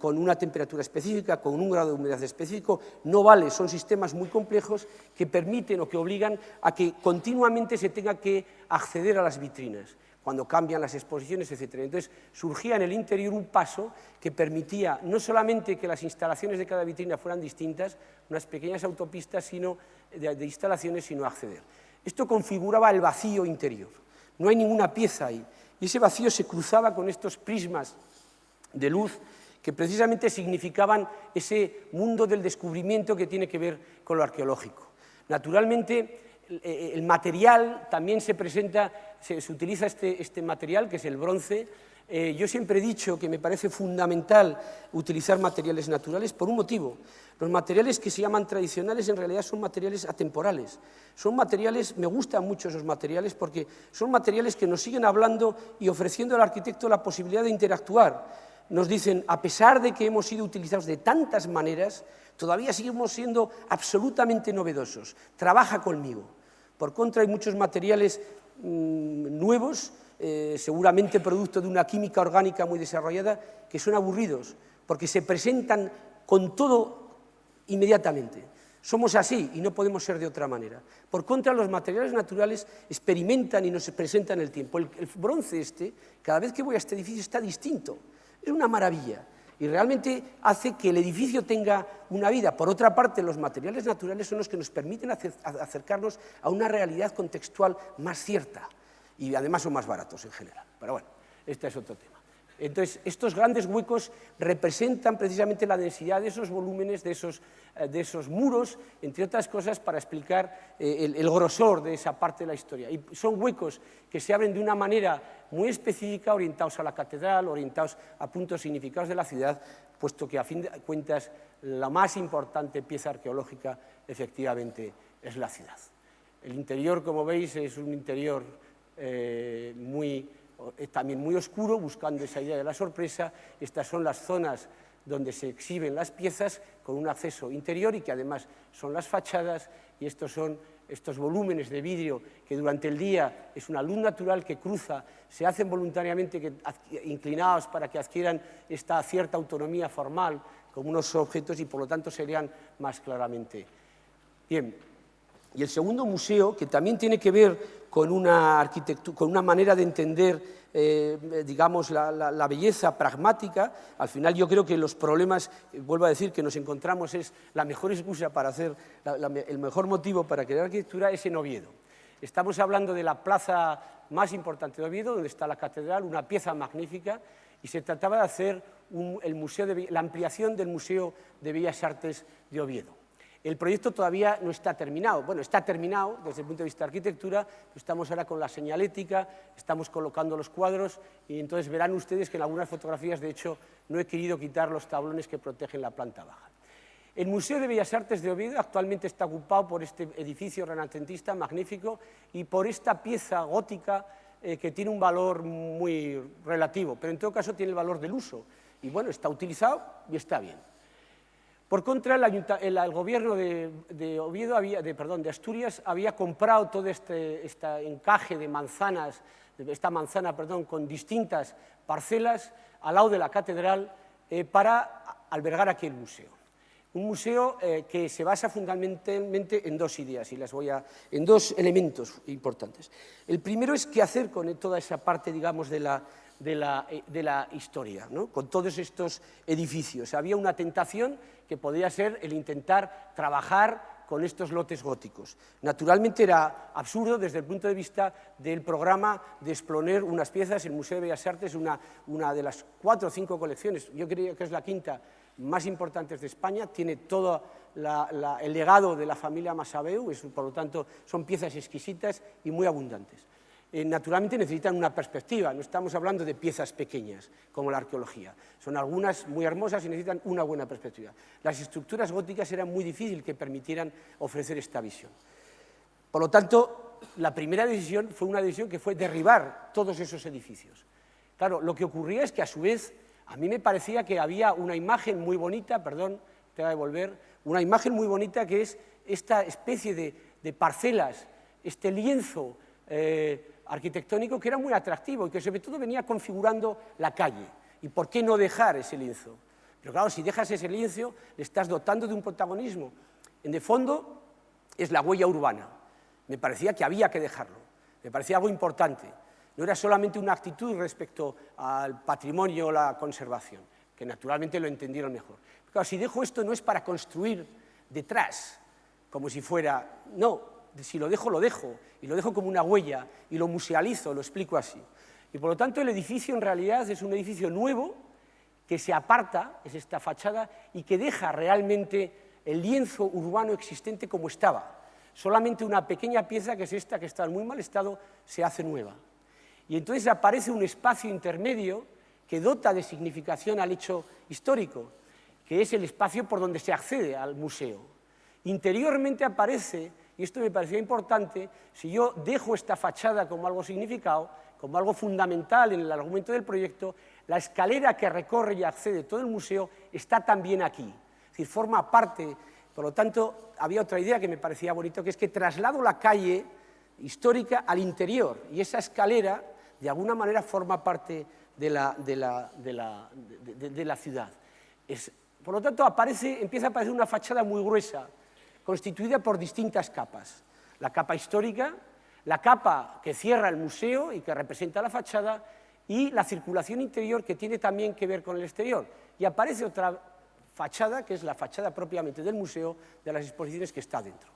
una temperatura específica, con un grado de humedad específico. No vale, son sistemas muy complejos que permiten o que obligan a que continuamente se tenga que acceder a las vitrinas cuando cambian las exposiciones, etc. Entonces surgía en el interior un paso que permitía no solamente que las instalaciones de cada vitrina fueran distintas, unas pequeñas autopistas de instalaciones, sino acceder. Esto configuraba el vacío interior. No hay ninguna pieza ahí. Y ese vacío se cruzaba con estos prismas de luz que precisamente significaban ese mundo del descubrimiento que tiene que ver con lo arqueológico. Naturalmente, el material también se presenta, se utiliza este material, que es el bronce. Yo siempre he dicho que me parece fundamental utilizar materiales naturales por un motivo. Los materiales que se llaman tradicionales en realidad son materiales atemporales. Son materiales, me gustan mucho esos materiales porque son materiales que nos siguen hablando y ofreciendo al arquitecto la posibilidad de interactuar. Nos dicen, a pesar de que hemos sido utilizados de tantas maneras, Todavía seguimos siendo absolutamente novedosos. Trabaja conmigo. Por contra, hay muchos materiales nuevos, seguramente producto de una química orgánica muy desarrollada, que son aburridos, porque se presentan con todo inmediatamente. Somos así y no podemos ser de otra manera. Por contra, los materiales naturales experimentan y nos presentan el tiempo. El bronce cada vez que voy a este edificio está distinto. Es una maravilla y realmente hace que el edificio tenga una vida. Por otra parte, los materiales naturales son los que nos permiten acercarnos a una realidad contextual más cierta y además son más baratos en general. Pero bueno, este es otro tema. Entonces, estos grandes huecos representan precisamente la densidad de esos volúmenes, de esos muros, entre otras cosas, para explicar el grosor de esa parte de la historia. Y son huecos que se abren de una manera muy específica, orientados a la catedral, orientados a puntos significados de la ciudad, puesto que, a fin de cuentas, la más importante pieza arqueológica, efectivamente, es la ciudad. El interior, como veis, es un interior también muy oscuro, buscando esa idea de la sorpresa. Estas son las zonas donde se exhiben las piezas con un acceso interior y que además son las fachadas, y estos son estos volúmenes de vidrio que durante el día es una luz natural que cruza, se hacen voluntariamente inclinados para que adquieran esta cierta autonomía formal como unos objetos y por lo tanto serían más claramente. Bien, y el segundo museo, que también tiene que ver con una arquitectura, con una manera de entender, digamos, la belleza pragmática. Al final yo creo que los problemas, vuelvo a decir, que nos encontramos es la mejor excusa para hacer, el mejor motivo para crear arquitectura es en Oviedo. Estamos hablando de la plaza más importante de Oviedo, donde está la catedral, una pieza magnífica, y se trataba de hacer la ampliación del Museo de Bellas Artes de Oviedo. El proyecto todavía no está terminado. Bueno, está terminado desde el punto de vista de arquitectura, estamos ahora con la señalética, estamos colocando los cuadros y entonces verán ustedes que en algunas fotografías, de hecho, no he querido quitar los tablones que protegen la planta baja. El Museo de Bellas Artes de Oviedo actualmente está ocupado por este edificio renacentista magnífico y por esta pieza gótica que tiene un valor muy relativo, pero en todo caso tiene el valor del uso y bueno, está utilizado y está bien. Por contra, el gobierno de Oviedo, de Asturias, había comprado todo este encaje de manzanas, con distintas parcelas al lado de la catedral para albergar aquí el museo. Un museo que se basa fundamentalmente en dos ideas, en dos elementos importantes. El primero es qué hacer con toda esa parte, digamos, de la historia, ¿no? Con todos estos edificios. Había una tentación que podía ser el intentar trabajar con estos lotes góticos. Naturalmente era absurdo desde el punto de vista del programa de exponer unas piezas. El Museo de Bellas Artes, una de las 4 o 5 colecciones, yo creo que es la quinta más importante de España, tiene todo el legado de la familia Massabeu, por lo tanto son piezas exquisitas y muy abundantes. Naturalmente necesitan una perspectiva, no estamos hablando de piezas pequeñas como la arqueología, son algunas muy hermosas y necesitan una buena perspectiva. Las estructuras góticas eran muy difíciles que permitieran ofrecer esta visión. Por lo tanto, la primera decisión fue una decisión que fue derribar todos esos edificios. Claro, lo que ocurría es que a su vez a mí me parecía que había una imagen muy bonita, una imagen muy bonita que es esta especie de parcelas, este lienzo arquitectónico que era muy atractivo y que sobre todo venía configurando la calle. ¿Y por qué no dejar ese lienzo? Pero claro, si dejas ese lienzo, le estás dotando de un protagonismo. En de fondo es la huella urbana. Me parecía que había que dejarlo, me parecía algo importante. No era solamente una actitud respecto al patrimonio o la conservación, que naturalmente lo entendieron mejor. Pero claro, si dejo esto no es para construir detrás, como si fuera... No. Si lo dejo, y lo dejo como una huella, y lo musealizo, lo explico así. Y por lo tanto el edificio en realidad es un edificio nuevo, que se aparta, es esta fachada, y que deja realmente el lienzo urbano existente como estaba. Solamente una pequeña pieza, que es esta, que está en muy mal estado, se hace nueva. Y entonces aparece un espacio intermedio que dota de significación al hecho histórico, que es el espacio por donde se accede al museo. Interiormente aparece... Y esto me parecía importante, si yo dejo esta fachada como algo significado, como algo fundamental en el argumento del proyecto, la escalera que recorre y accede todo el museo está también aquí. Es decir, forma parte. Por lo tanto, había otra idea que me parecía bonito, que es que traslado la calle histórica al interior, y esa escalera, de alguna manera, forma parte de la ciudad. Por lo tanto, empieza a aparecer una fachada muy gruesa, constituida por distintas capas. La capa histórica, la capa que cierra el museo y que representa la fachada, y la circulación interior, que tiene también que ver con el exterior. Y aparece otra fachada, que es la fachada propiamente del museo, de las exposiciones que está dentro.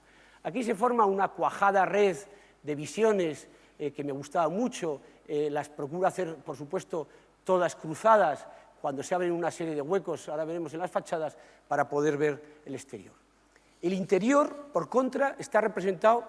Aquí se forma una cuajada red de visiones que me gustaba mucho, las procuro hacer, por supuesto, todas cruzadas, cuando se abren una serie de huecos, ahora veremos en las fachadas, para poder ver el exterior. El interior, por contra, está representado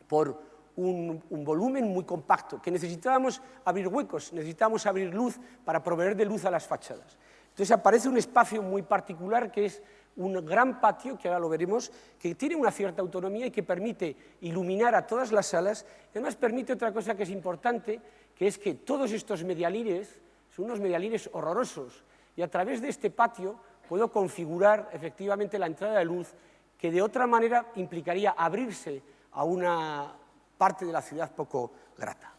por un volumen muy compacto, que necesitábamos abrir huecos, necesitábamos abrir luz para proveer de luz a las fachadas. Entonces aparece un espacio muy particular que es un gran patio, que ahora lo veremos, que tiene una cierta autonomía y que permite iluminar a todas las salas. Además permite otra cosa que es importante, que es que todos estos medialines son unos medialines horrorosos, y a través de este patio puedo configurar efectivamente la entrada de luz, que de otra manera implicaría abrirse a una parte de la ciudad poco grata.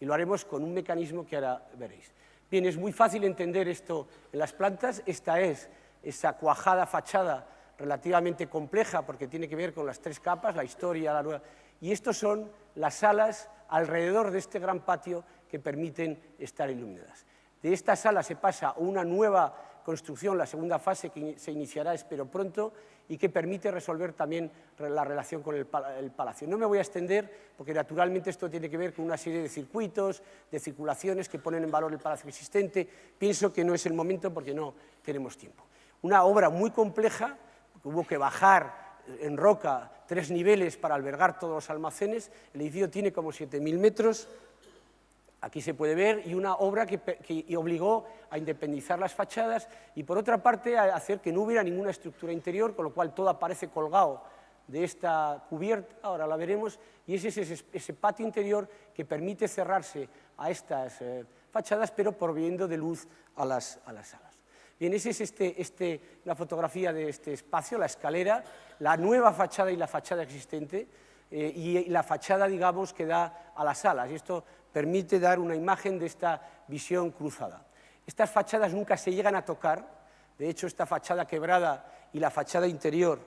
Y lo haremos con un mecanismo que ahora veréis. Bien, es muy fácil entender esto en las plantas. Esta es esa cuajada fachada relativamente compleja, porque tiene que ver con las tres capas, la historia, la nueva. Y estos son las salas alrededor de este gran patio que permiten estar iluminadas. De esta sala se pasa a una nueva construcción, la segunda fase, que se iniciará, espero, pronto, y que permite resolver también la relación con el palacio. No me voy a extender, porque naturalmente esto tiene que ver con una serie de circuitos, de circulaciones que ponen en valor el palacio existente. Pienso que no es el momento porque no tenemos tiempo. Una obra muy compleja, porque hubo que bajar en roca 3 niveles para albergar todos los almacenes. El edificio tiene como 7.000 metros. Aquí se puede ver, y una obra que obligó a independizar las fachadas y, por otra parte, a hacer que no hubiera ninguna estructura interior, con lo cual todo aparece colgado de esta cubierta, ahora la veremos, y es ese patio interior que permite cerrarse a estas fachadas, pero proveyendo de luz a las salas. Bien, esa es la fotografía de este espacio, la escalera, la nueva fachada y la fachada existente, y la fachada, digamos, que da a las salas, y esto permite dar una imagen de esta visión cruzada. Estas fachadas nunca se llegan a tocar. De hecho, esta fachada quebrada y la fachada interior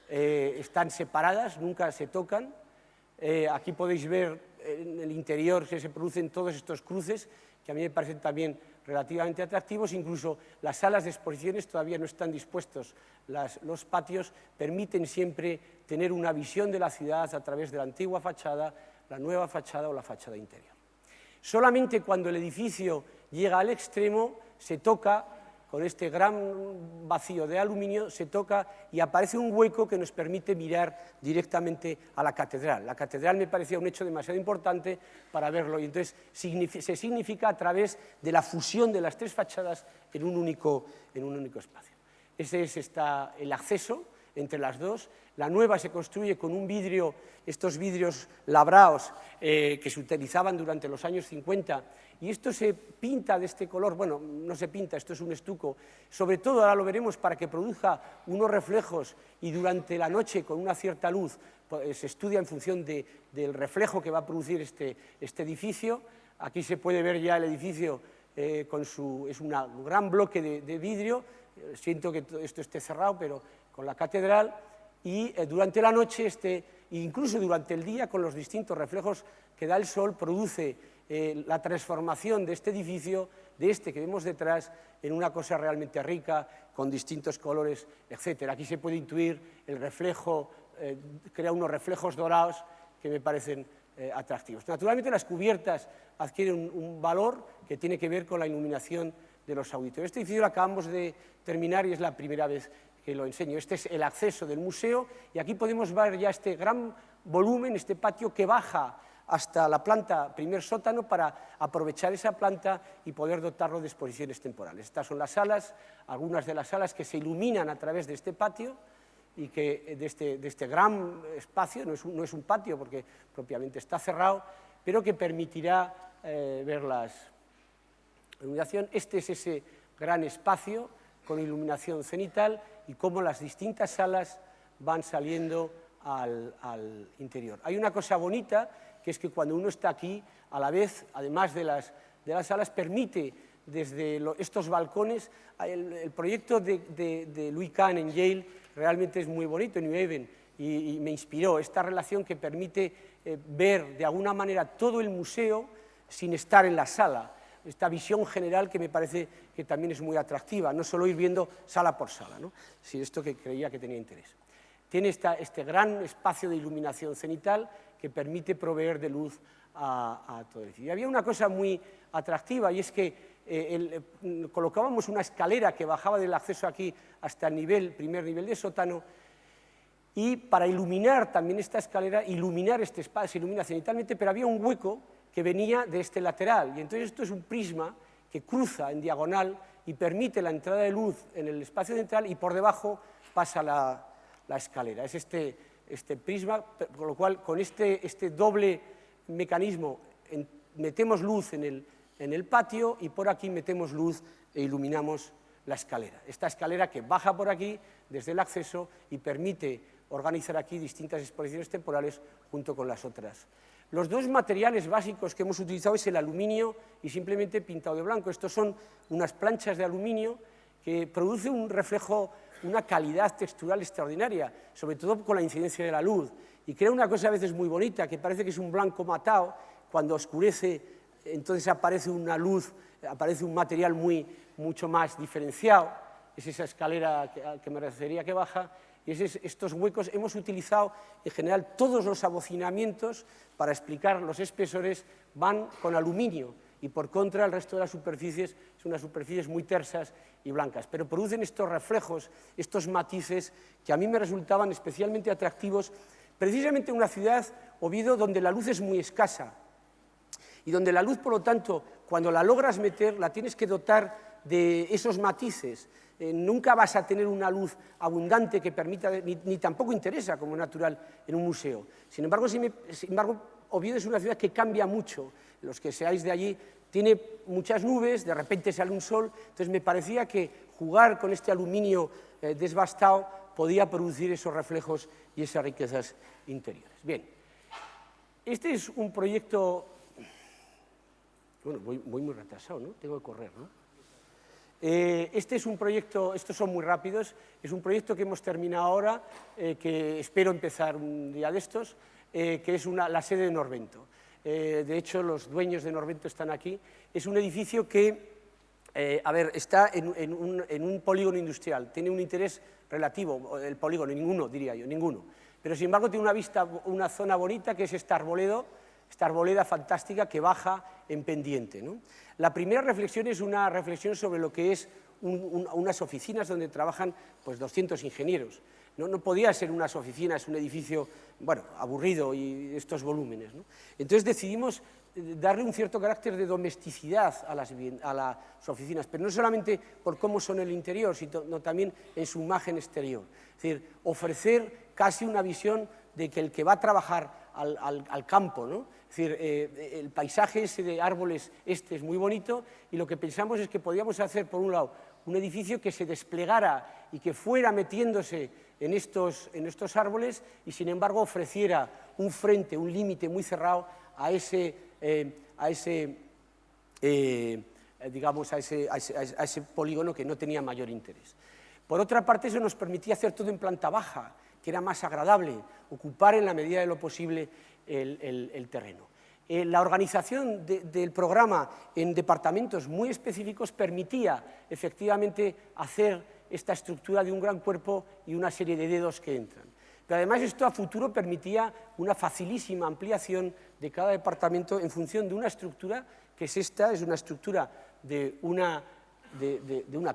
están separadas, nunca se tocan. Aquí podéis ver en el interior que se producen todos estos cruces, que a mí me parecen también relativamente atractivos. Incluso las salas de exposiciones todavía no están dispuestos. Los patios permiten siempre tener una visión de la ciudad a través de la antigua fachada, la nueva fachada o la fachada interior. Solamente cuando el edificio llega al extremo se toca, con este gran vacío de aluminio, se toca y aparece un hueco que nos permite mirar directamente a la catedral. La catedral me parecía un hecho demasiado importante para verlo, y entonces se significa a través de la fusión de las tres fachadas en un único espacio. Ese es el acceso entre las dos. La nueva se construye con un vidrio, estos vidrios labrados que se utilizaban durante los años 50, y esto se pinta de este color. Bueno, no se pinta, esto es un estuco, sobre todo, ahora lo veremos, para que produzca unos reflejos, y durante la noche, con una cierta luz, se estudia en función del reflejo que va a producir este edificio. Aquí se puede ver ya el edificio es un gran bloque de vidrio. Siento que esto esté cerrado, pero con la catedral, y durante la noche, incluso durante el día, con los distintos reflejos que da el sol, produce la transformación de este edificio, que vemos detrás, en una cosa realmente rica, con distintos colores, etc. Aquí se puede intuir el reflejo, crea unos reflejos dorados que me parecen atractivos. Naturalmente, las cubiertas adquieren un valor que tiene que ver con la iluminación de los auditorios. Este edificio lo acabamos de terminar y es la primera vez que lo enseño. Este es el acceso del museo, y aquí podemos ver ya este gran volumen, este patio que baja hasta la planta, primer sótano, para aprovechar esa planta y poder dotarlo de exposiciones temporales. Estas son las salas, algunas de las salas que se iluminan a través de este patio, y que de este gran espacio, no es un patio porque propiamente está cerrado, pero que permitirá ver la iluminación. Este es ese gran espacio con iluminación cenital y cómo las distintas salas van saliendo al interior. Hay una cosa bonita, que es que cuando uno está aquí, a la vez, además de las salas, permite desde estos balcones, el proyecto de Louis Kahn en Yale realmente es muy bonito, en New Haven, y me inspiró esta relación que permite ver de alguna manera todo el museo sin estar en la sala, esta visión general que me parece que también es muy atractiva, no solo ir viendo sala por sala, ¿no? Sí, esto que creía que tenía interés. Tiene este gran espacio de iluminación cenital que permite proveer de luz a todo el edificio. Y había una cosa muy atractiva, y es que colocábamos una escalera que bajaba del acceso aquí hasta el primer nivel de sótano, y para iluminar también esta escalera, iluminar este espacio, se ilumina cenitalmente, pero había un hueco que venía de este lateral, y entonces esto es un prisma que cruza en diagonal y permite la entrada de luz en el espacio central, y por debajo pasa la escalera. Es este prisma, con lo cual con este doble mecanismo metemos luz en el patio, y por aquí metemos luz e iluminamos la escalera. Esta escalera que baja por aquí desde el acceso y permite organizar aquí distintas exposiciones temporales junto con las otras. Los dos materiales básicos que hemos utilizado es el aluminio y simplemente pintado de blanco. Estos son unas planchas de aluminio que producen un reflejo, una calidad textural extraordinaria, sobre todo con la incidencia de la luz, y crea una cosa a veces muy bonita, que parece que es un blanco matado. Cuando oscurece, entonces aparece una luz, aparece un material mucho más diferenciado. Es esa escalera que me refería que baja, y estos huecos. Hemos utilizado en general todos los abocinamientos para explicar los espesores van con aluminio, y por contra el resto de las superficies son unas superficies muy tersas y blancas, pero producen estos reflejos, estos matices que a mí me resultaban especialmente atractivos, precisamente en una ciudad, Oviedo, donde la luz es muy escasa, y donde la luz, por lo tanto, cuando la logras meter, la tienes que dotar de esos matices. Nunca vas a tener una luz abundante que permita, ni tampoco interesa como natural en un museo. Sin embargo, Oviedo es una ciudad que cambia mucho. Los que seáis de allí, tiene muchas nubes, de repente sale un sol, entonces me parecía que jugar con este aluminio desbastado podía producir esos reflejos y esas riquezas interiores. Bien, este es un proyecto. Bueno, voy muy retrasado, ¿no? Tengo que correr, ¿no? Este es un proyecto, estos son muy rápidos, es un proyecto que hemos terminado ahora, que espero empezar un día de estos, que es la sede de Norvento. De hecho, los dueños de Norvento están aquí. Es un edificio que, está en un polígono industrial, tiene un interés relativo, el polígono, ninguno, diría yo, ninguno. Pero, sin embargo, tiene una zona bonita, que es esta arboleda fantástica que baja en pendiente, ¿no? La primera reflexión es una reflexión sobre lo que es unas oficinas donde trabajan pues 200 ingenieros. No podía ser unas oficinas, un edificio, bueno, aburrido y estos volúmenes, ¿no? Entonces decidimos darle un cierto carácter de domesticidad a las oficinas, pero no solamente por cómo son en el interior, sino también en su imagen exterior. Es decir, ofrecer casi una visión de que el que va a trabajar al campo, ¿no? Es decir, el paisaje ese de árboles es muy bonito, y lo que pensamos es que podíamos hacer, por un lado, un edificio que se desplegara y que fuera metiéndose en estos árboles, y sin embargo ofreciera un frente, un límite muy cerrado a ese polígono que no tenía mayor interés. Por otra parte, eso nos permitía hacer todo en planta baja, que era más agradable, ocupar en la medida de lo posible el terreno. La organización del programa en departamentos muy específicos permitía efectivamente hacer esta estructura de un gran cuerpo y una serie de dedos que entran. Pero además esto a futuro permitía una facilísima ampliación de cada departamento en función de una estructura que es una estructura de una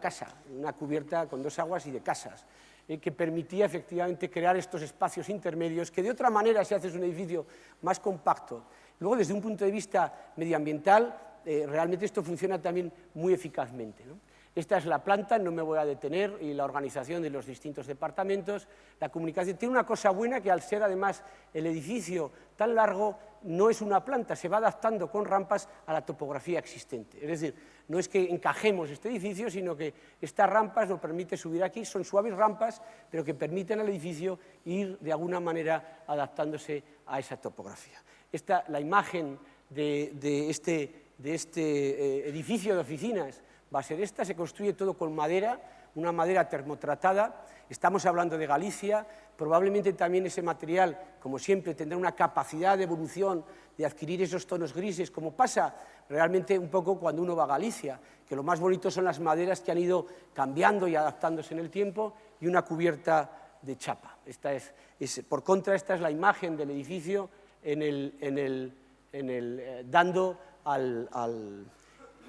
casa, una cubierta con 2 aguas y de casas, que permitía efectivamente crear estos espacios intermedios que de otra manera, si haces un edificio más compacto. Luego, desde un punto de vista medioambiental, realmente esto funciona también muy eficazmente, ¿no? Esta es la planta, no me voy a detener, y la organización de los distintos departamentos. La comunicación tiene una cosa buena, que al ser además el edificio tan largo, no es una planta, se va adaptando con rampas a la topografía existente. Es decir, no es que encajemos este edificio, sino que estas rampas nos permiten subir aquí, son suaves rampas, pero que permiten al edificio ir de alguna manera adaptándose a esa topografía. La imagen de este edificio de oficinas va a ser esta, se construye todo con madera, una madera termotratada. Estamos hablando de Galicia, probablemente también ese material, como siempre, tendrá una capacidad de evolución, de adquirir esos tonos grises, como pasa realmente un poco cuando uno va a Galicia, que lo más bonito son las maderas que han ido cambiando y adaptándose en el tiempo, y una cubierta de chapa. Por contra, esta es la imagen del edificio dando al...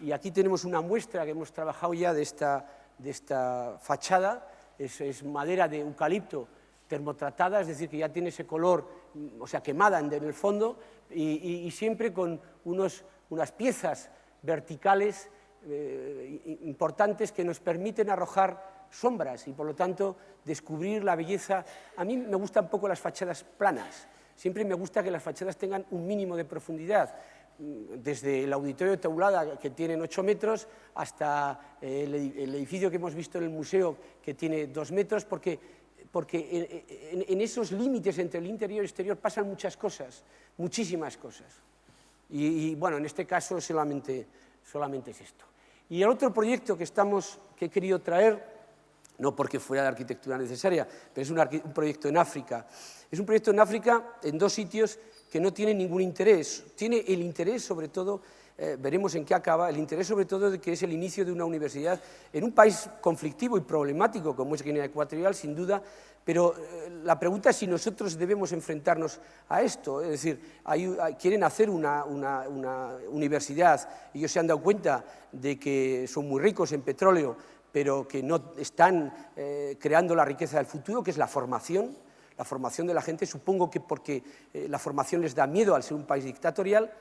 Y aquí tenemos una muestra que hemos trabajado ya de esta fachada. Es madera de eucalipto termotratada, es decir, que ya tiene ese color, o sea, quemada en el fondo, y siempre con unas piezas verticales importantes que nos permiten arrojar sombras y, por lo tanto, descubrir la belleza. A mí me gustan un poco las fachadas planas, siempre me gusta que las fachadas tengan un mínimo de profundidad, desde el auditorio de Teulada, que tiene 8 metros, hasta el edificio que hemos visto en el museo, que tiene 2 metros, porque en esos límites entre el interior y el exterior pasan muchas cosas, muchísimas cosas. Y bueno, en este caso solamente es esto. Y el otro proyecto que he querido traer, no porque fuera de arquitectura necesaria, pero es un proyecto en África. Es un proyecto en África, en 2 sitios que no tiene ningún interés. Tiene el interés, sobre todo, veremos en qué acaba, el interés sobre todo de que es el inicio de una universidad en un país conflictivo y problemático como es Guinea Ecuatorial, sin duda, pero la pregunta es si nosotros debemos enfrentarnos a esto. Es decir, quieren hacer una universidad, ellos se han dado cuenta de que son muy ricos en petróleo, pero que no están creando la riqueza del futuro, que es la formación de la gente, supongo que porque la formación les da miedo al ser un país dictatorial,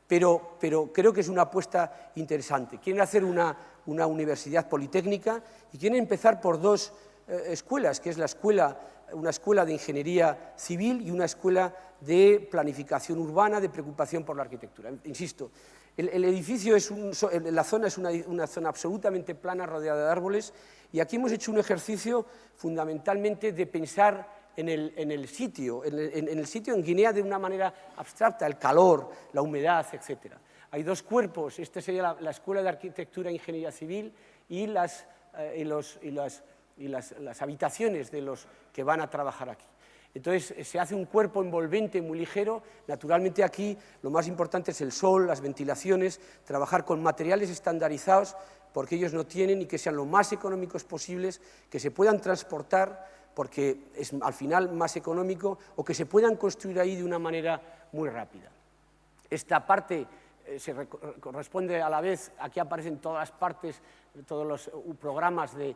pero creo que es una apuesta interesante. Quieren hacer una universidad politécnica y quieren empezar por 2 escuelas, que es una escuela de ingeniería civil y una escuela de planificación urbana, de preocupación por la arquitectura. Insisto, el edificio la zona es una zona absolutamente plana, rodeada de árboles, y aquí hemos hecho un ejercicio fundamentalmente de pensar en el sitio en Guinea de una manera abstracta, el calor, la humedad, etc. Hay 2 cuerpos, esta sería la Escuela de Arquitectura e Ingeniería Civil y las habitaciones de los que van a trabajar aquí. Entonces se hace un cuerpo envolvente muy ligero. Naturalmente aquí lo más importante es el sol, las ventilaciones, trabajar con materiales estandarizados porque ellos no tienen, y que sean lo más económicos posibles, que se puedan transportar porque es al final más económico, o que se puedan construir ahí de una manera muy rápida. Esta parte se corresponde a la vez, aquí aparecen todas las partes, todos los programas de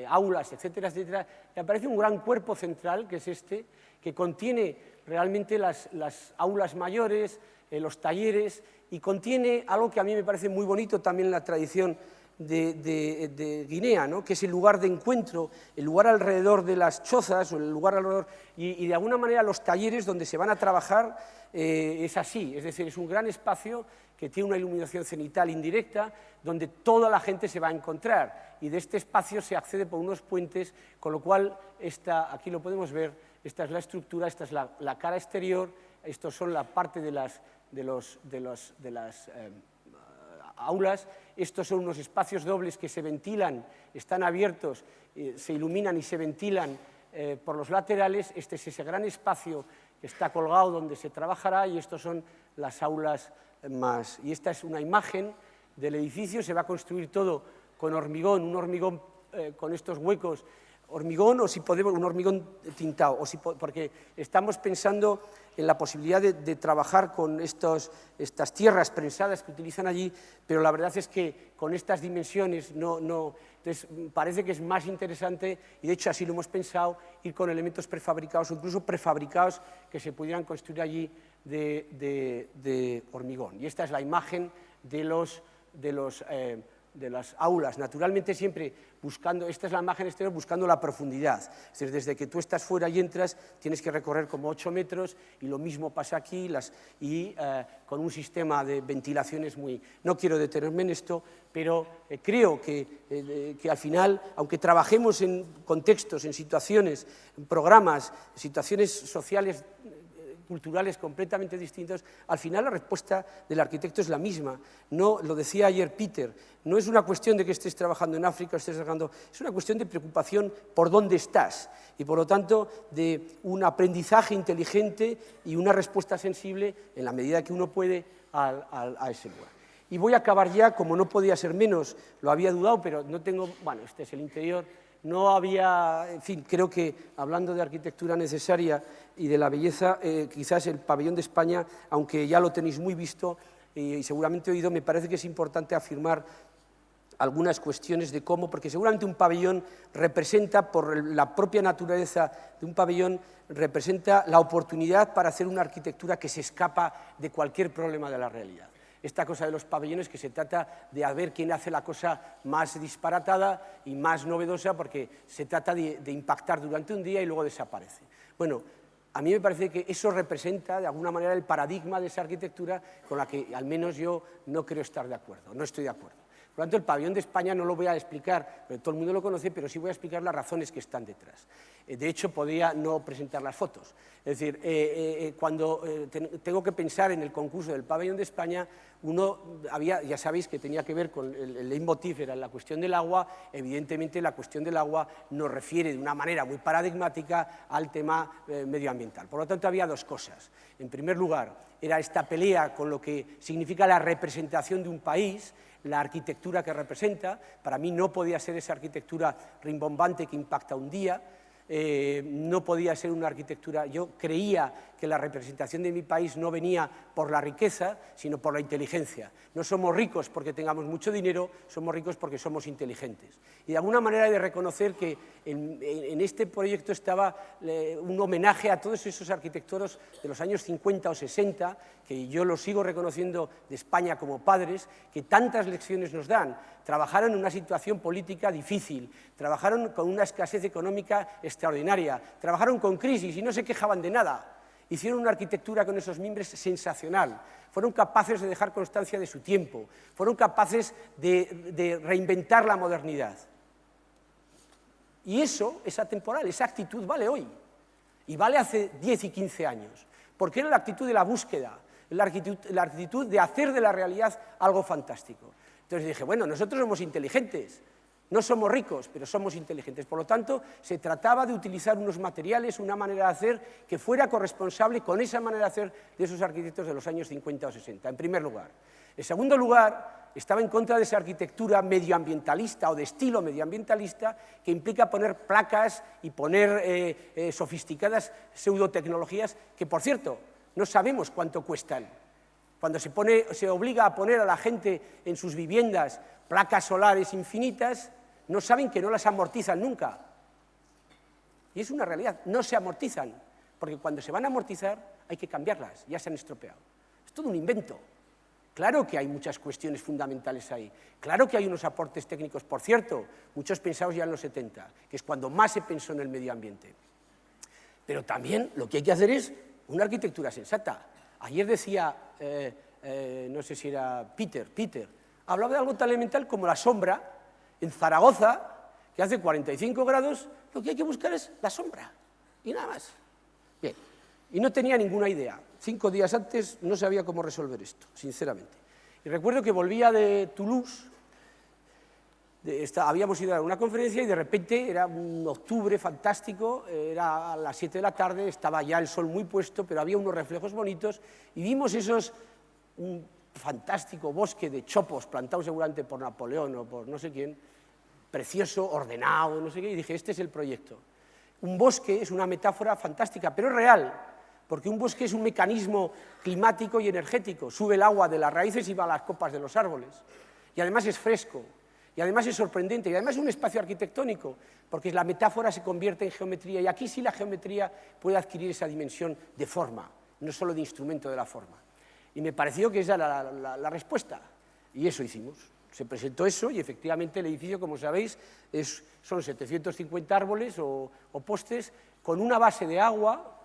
aulas, etcétera, etcétera, y aparece un gran cuerpo central, que es este, que contiene realmente las aulas mayores, los talleres, y contiene algo que a mí me parece muy bonito también en la tradición de Guinea, ¿no? Que es el lugar de encuentro, el lugar alrededor de las chozas, o el lugar alrededor, y de alguna manera los talleres donde se van a trabajar es así, es decir, es un gran espacio que tiene una iluminación cenital indirecta, donde toda la gente se va a encontrar, y de este espacio se accede por unos puentes, con lo cual aquí lo podemos ver, esta es la estructura, esta es la cara exterior, estos son la parte de las aulas. Estos son unos espacios dobles que se ventilan, están abiertos, se iluminan y se ventilan por los laterales. Este es ese gran espacio que está colgado donde se trabajará, y estos son las aulas más. Y esta es una imagen del edificio. Se va a construir todo con hormigón, un hormigón con estos huecos, hormigón, o si podemos, un hormigón tintado, porque estamos pensando en la posibilidad de trabajar con estas tierras prensadas que utilizan allí, pero la verdad es que con estas dimensiones entonces parece que es más interesante, y de hecho así lo hemos pensado, ir con elementos prefabricados o incluso prefabricados que se pudieran construir allí de hormigón. Y esta es la imagen de las aulas, naturalmente siempre buscando, esta es la imagen exterior, buscando la profundidad. Es decir, desde que tú estás fuera y entras, tienes que recorrer como 8 metros, y lo mismo pasa aquí, con un sistema de ventilaciones muy... No quiero detenerme en esto, pero creo que al final, aunque trabajemos en contextos, en situaciones, en programas, situaciones sociales, culturales completamente distintos, al final la respuesta del arquitecto es la misma. No, lo decía ayer Peter, no es una cuestión de que estés trabajando en África, es una cuestión de preocupación por dónde estás y, por lo tanto, de un aprendizaje inteligente y una respuesta sensible, en la medida que uno puede, a ese lugar. Y voy a acabar ya, como no podía ser menos, lo había dudado, pero no tengo... Bueno, este es el interior. No había, en fin, creo que hablando de arquitectura necesaria y de la belleza, quizás el pabellón de España, aunque ya lo tenéis muy visto y seguramente oído, me parece que es importante afirmar algunas cuestiones de cómo, porque seguramente un pabellón representa, por la propia naturaleza de un pabellón, representa la oportunidad para hacer una arquitectura que se escapa de cualquier problema de la realidad. Esta cosa de los pabellones, que se trata de ver quién hace la cosa más disparatada y más novedosa, porque se trata de impactar durante un día y luego desaparece. Bueno, a mí me parece que eso representa de alguna manera el paradigma de esa arquitectura con la que al menos yo no creo estar de acuerdo, no estoy de acuerdo. Por lo tanto, el pabellón de España no lo voy a explicar, pero todo el mundo lo conoce, pero sí voy a explicar las razones que están detrás. De hecho, podría no presentar las fotos. Es decir, cuando tengo que pensar en el concurso del pabellón de España, ya sabéis que tenía que ver con el leitmotiv, era la cuestión del agua. Evidentemente, la cuestión del agua nos refiere de una manera muy paradigmática al tema medioambiental. Por lo tanto, había dos cosas. En primer lugar, era esta pelea con lo que significa la representación de un país, la arquitectura que representa. Para mí no podía ser esa arquitectura rimbombante que impacta un día, no podía ser una arquitectura... Yo creía que la representación de mi país no venía por la riqueza, sino por la inteligencia. No somos ricos porque tengamos mucho dinero, somos ricos porque somos inteligentes. Y de alguna manera he de reconocer que en este proyecto estaba un homenaje a todos esos arquitectos de los años 50 o 60, que yo los sigo reconociendo de España como padres, que tantas lecciones nos dan. Trabajaron en una situación política difícil, trabajaron con una escasez económica extraordinaria, trabajaron con crisis y no se quejaban de nada. Hicieron una arquitectura con esos mimbres sensacional, fueron capaces de dejar constancia de su tiempo, fueron capaces de reinventar la modernidad. Y eso es atemporal, esa actitud vale hoy, y vale hace 10 y 15 años, porque era la actitud de la búsqueda, la actitud de hacer de la realidad algo fantástico. Entonces dije, bueno, nosotros somos inteligentes, no somos ricos, pero somos inteligentes. Por lo tanto, se trataba de utilizar unos materiales, una manera de hacer que fuera corresponsable con esa manera de hacer de esos arquitectos de los años 50 o 60, en primer lugar. En segundo lugar, estaba en contra de esa arquitectura medioambientalista o de estilo medioambientalista que implica poner placas y poner sofisticadas pseudotecnologías que, por cierto, no sabemos cuánto cuestan. Cuando se obliga a poner a la gente en sus viviendas placas solares infinitas, no saben que no las amortizan nunca. Y es una realidad, no se amortizan, porque cuando se van a amortizar hay que cambiarlas, ya se han estropeado. Es todo un invento. Claro que hay muchas cuestiones fundamentales ahí, claro que hay unos aportes técnicos, por cierto, muchos pensados ya en los 70, que es cuando más se pensó en el medio ambiente. Pero también lo que hay que hacer es una arquitectura sensata. Ayer decía, no sé si era Peter, hablaba de algo tan elemental como la sombra. En Zaragoza, que hace 45 grados, lo que hay que buscar es la sombra, y nada más. Bien, y no tenía ninguna idea. 5 días antes no sabía cómo resolver esto, sinceramente. Y recuerdo que volvía de Toulouse, habíamos ido a una conferencia y de repente era un octubre fantástico, era a las 7 de la tarde, estaba ya el sol muy puesto, pero había unos reflejos bonitos, y vimos un fantástico bosque de chopos plantados seguramente por Napoleón o por no sé quién, precioso, ordenado, no sé qué, y dije, este es el proyecto. Un bosque es una metáfora fantástica, pero es real, porque un bosque es un mecanismo climático y energético, sube el agua de las raíces y va a las copas de los árboles, y además es fresco, y además es sorprendente, y además es un espacio arquitectónico, porque la metáfora se convierte en geometría, y aquí sí la geometría puede adquirir esa dimensión de forma, no solo de instrumento de la forma. Y me pareció que esa era la respuesta, y eso hicimos. se presentó eso y efectivamente el edificio, como sabéis, son 750 árboles o postes con una base de agua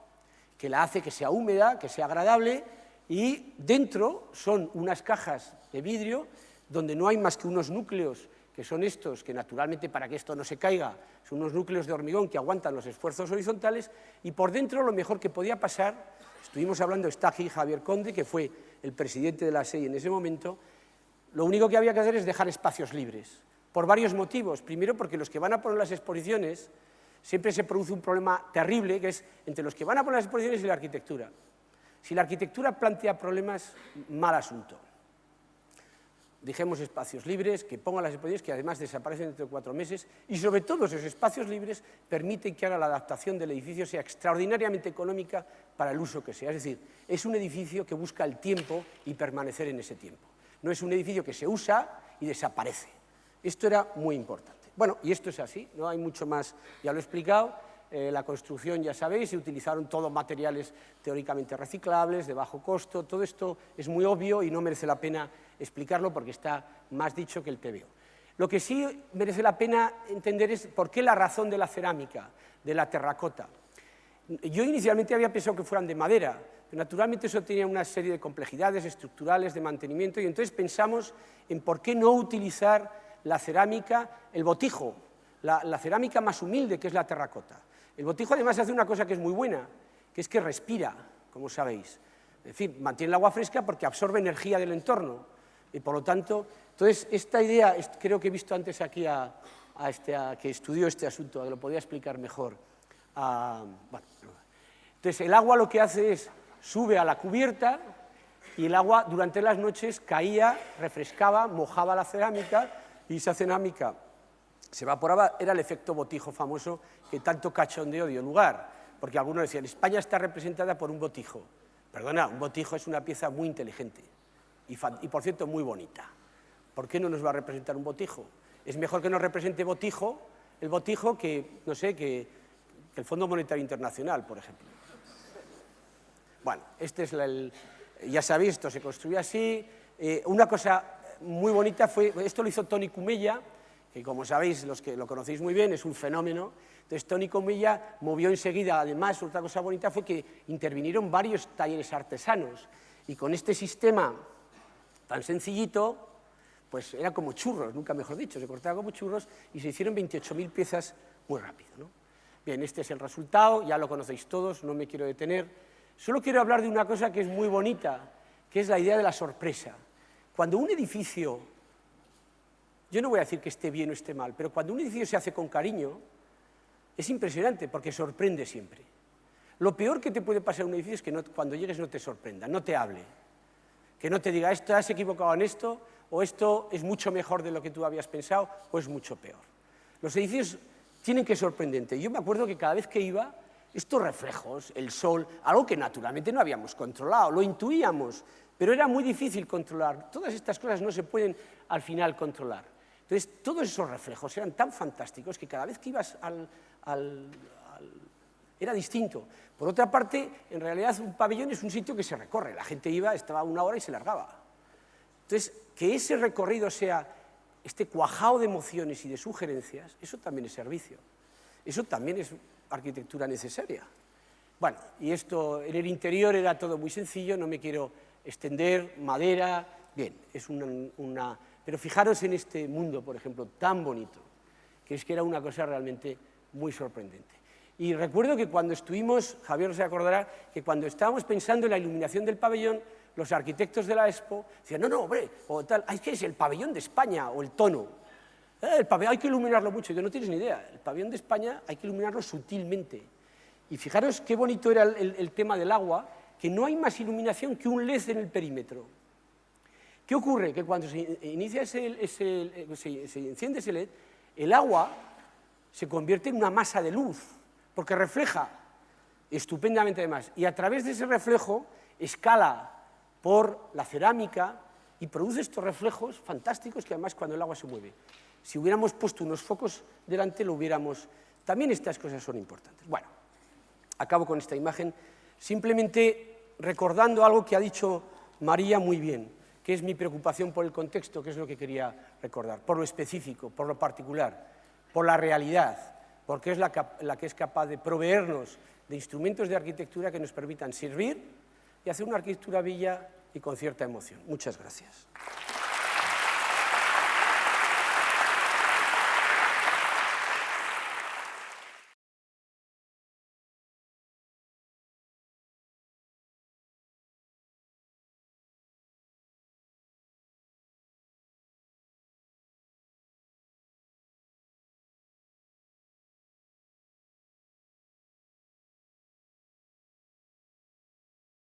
que la hace que sea húmeda, que sea agradable, y dentro son unas cajas de vidrio donde no hay más que unos núcleos, que son estos, que naturalmente para que esto no se caiga, son unos núcleos de hormigón que aguantan los esfuerzos horizontales, y por dentro lo mejor que podía pasar, estuvimos hablando, está aquí Javier Conde, que fue el presidente de la SEI en ese momento, lo único que había que hacer es dejar espacios libres, por varios motivos. Primero, porque los que van a poner las exposiciones, siempre se produce un problema terrible, que es entre los que van a poner las exposiciones y la arquitectura. Si la arquitectura plantea problemas, mal asunto. Dejemos espacios libres, que pongan las exposiciones, que además desaparecen dentro de 4 meses, y sobre todo esos espacios libres permiten que ahora la adaptación del edificio sea extraordinariamente económica para el uso que sea. Es decir, es un edificio que busca el tiempo y permanecer en ese tiempo. No es un edificio que se usa y desaparece. Esto era muy importante. Bueno, y esto es así, no hay mucho más, ya lo he explicado. La construcción, ya sabéis, se utilizaron todos materiales teóricamente reciclables, de bajo costo. Todo esto es muy obvio y no merece la pena explicarlo porque está más dicho que el TVO. Lo que sí merece la pena entender es por qué la razón de la cerámica, de la terracota. Yo inicialmente había pensado que fueran de madera, pero naturalmente eso tenía una serie de complejidades estructurales, de mantenimiento, y entonces pensamos en por qué no utilizar la cerámica, el botijo, la cerámica más humilde, que es la terracota. El botijo además hace una cosa que es muy buena, que es que respira, como sabéis. Es decir, mantiene el agua fresca porque absorbe energía del entorno. Y por lo tanto, entonces esta idea, creo que he visto antes aquí a que estudió este asunto, que lo podía explicar mejor. Bueno, entonces el agua lo que hace es, sube a la cubierta y el agua durante las noches caía, refrescaba, mojaba la cerámica y esa cerámica se evaporaba. Era el efecto botijo famoso que tanto cachondeo dio lugar, porque algunos decían, España está representada por un botijo. Perdona, un botijo es una pieza muy inteligente y por cierto, muy bonita. ¿Por qué no nos va a representar un botijo? Es mejor que nos represente el botijo que, no sé, que el Fondo Monetario Internacional, por ejemplo. Bueno, este es ya sabéis, esto se construye así. Una cosa muy bonita fue, esto lo hizo Toni Comella, que como sabéis, los que lo conocéis muy bien, es un fenómeno. Entonces Toni Comella movió enseguida, además, otra cosa bonita fue que intervinieron varios talleres artesanos, y con este sistema tan sencillito, pues era como churros, nunca mejor dicho, se cortaba como churros y se hicieron 28.000 piezas muy rápido, ¿no? Bien, este es el resultado, ya lo conocéis todos, no me quiero detener. Solo quiero hablar de una cosa que es muy bonita, que es la idea de la sorpresa. Cuando un edificio, yo no voy a decir que esté bien o esté mal, pero cuando un edificio se hace con cariño, es impresionante porque sorprende siempre. Lo peor que te puede pasar a un edificio es que cuando llegues no te sorprenda, no te hable, que no te diga, esto has equivocado en esto, o esto es mucho mejor de lo que tú habías pensado, o es mucho peor. Los edificios tienen que sorprenderte. Yo me acuerdo que cada vez que iba, estos reflejos, el sol, algo que naturalmente no habíamos controlado, lo intuíamos, pero era muy difícil controlar. Todas estas cosas no se pueden al final controlar. Entonces, todos esos reflejos eran tan fantásticos que cada vez que ibas era distinto. Por otra parte, en realidad un pabellón es un sitio que se recorre. La gente iba, estaba 1 hora y se largaba. Entonces, que ese recorrido sea este cuajado de emociones y de sugerencias, eso también es servicio. Eso también es arquitectura necesaria. Bueno, y esto en el interior era todo muy sencillo, no me quiero extender, madera, bien, es una... Pero fijaros en este mundo, por ejemplo, tan bonito, que es que era una cosa realmente muy sorprendente. Y recuerdo que cuando estuvimos, Javier se acordará, que cuando estábamos pensando en la iluminación del pabellón, los arquitectos de la Expo decían, no, hombre, o tal, es que es el pabellón de España, o el tono. El pabellón hay que iluminarlo mucho, y tú no tienes ni idea, el pabellón de España hay que iluminarlo sutilmente. Y fijaros qué bonito era el tema del agua, que no hay más iluminación que un LED en el perímetro. ¿Qué ocurre? Que cuando se enciende ese LED, el agua se convierte en una masa de luz, porque refleja estupendamente además, y a través de ese reflejo escala por la cerámica y produce estos reflejos fantásticos que además cuando el agua se mueve. Si hubiéramos puesto unos focos delante, lo hubiéramos... También estas cosas son importantes. Bueno, acabo con esta imagen, simplemente recordando algo que ha dicho María muy bien. que es mi preocupación por el contexto, que es lo que quería recordar, por lo específico, por lo particular, por la realidad, porque es la que es capaz de proveernos de instrumentos de arquitectura que nos permitan servir y hacer una arquitectura bella y con cierta emoción. Muchas gracias.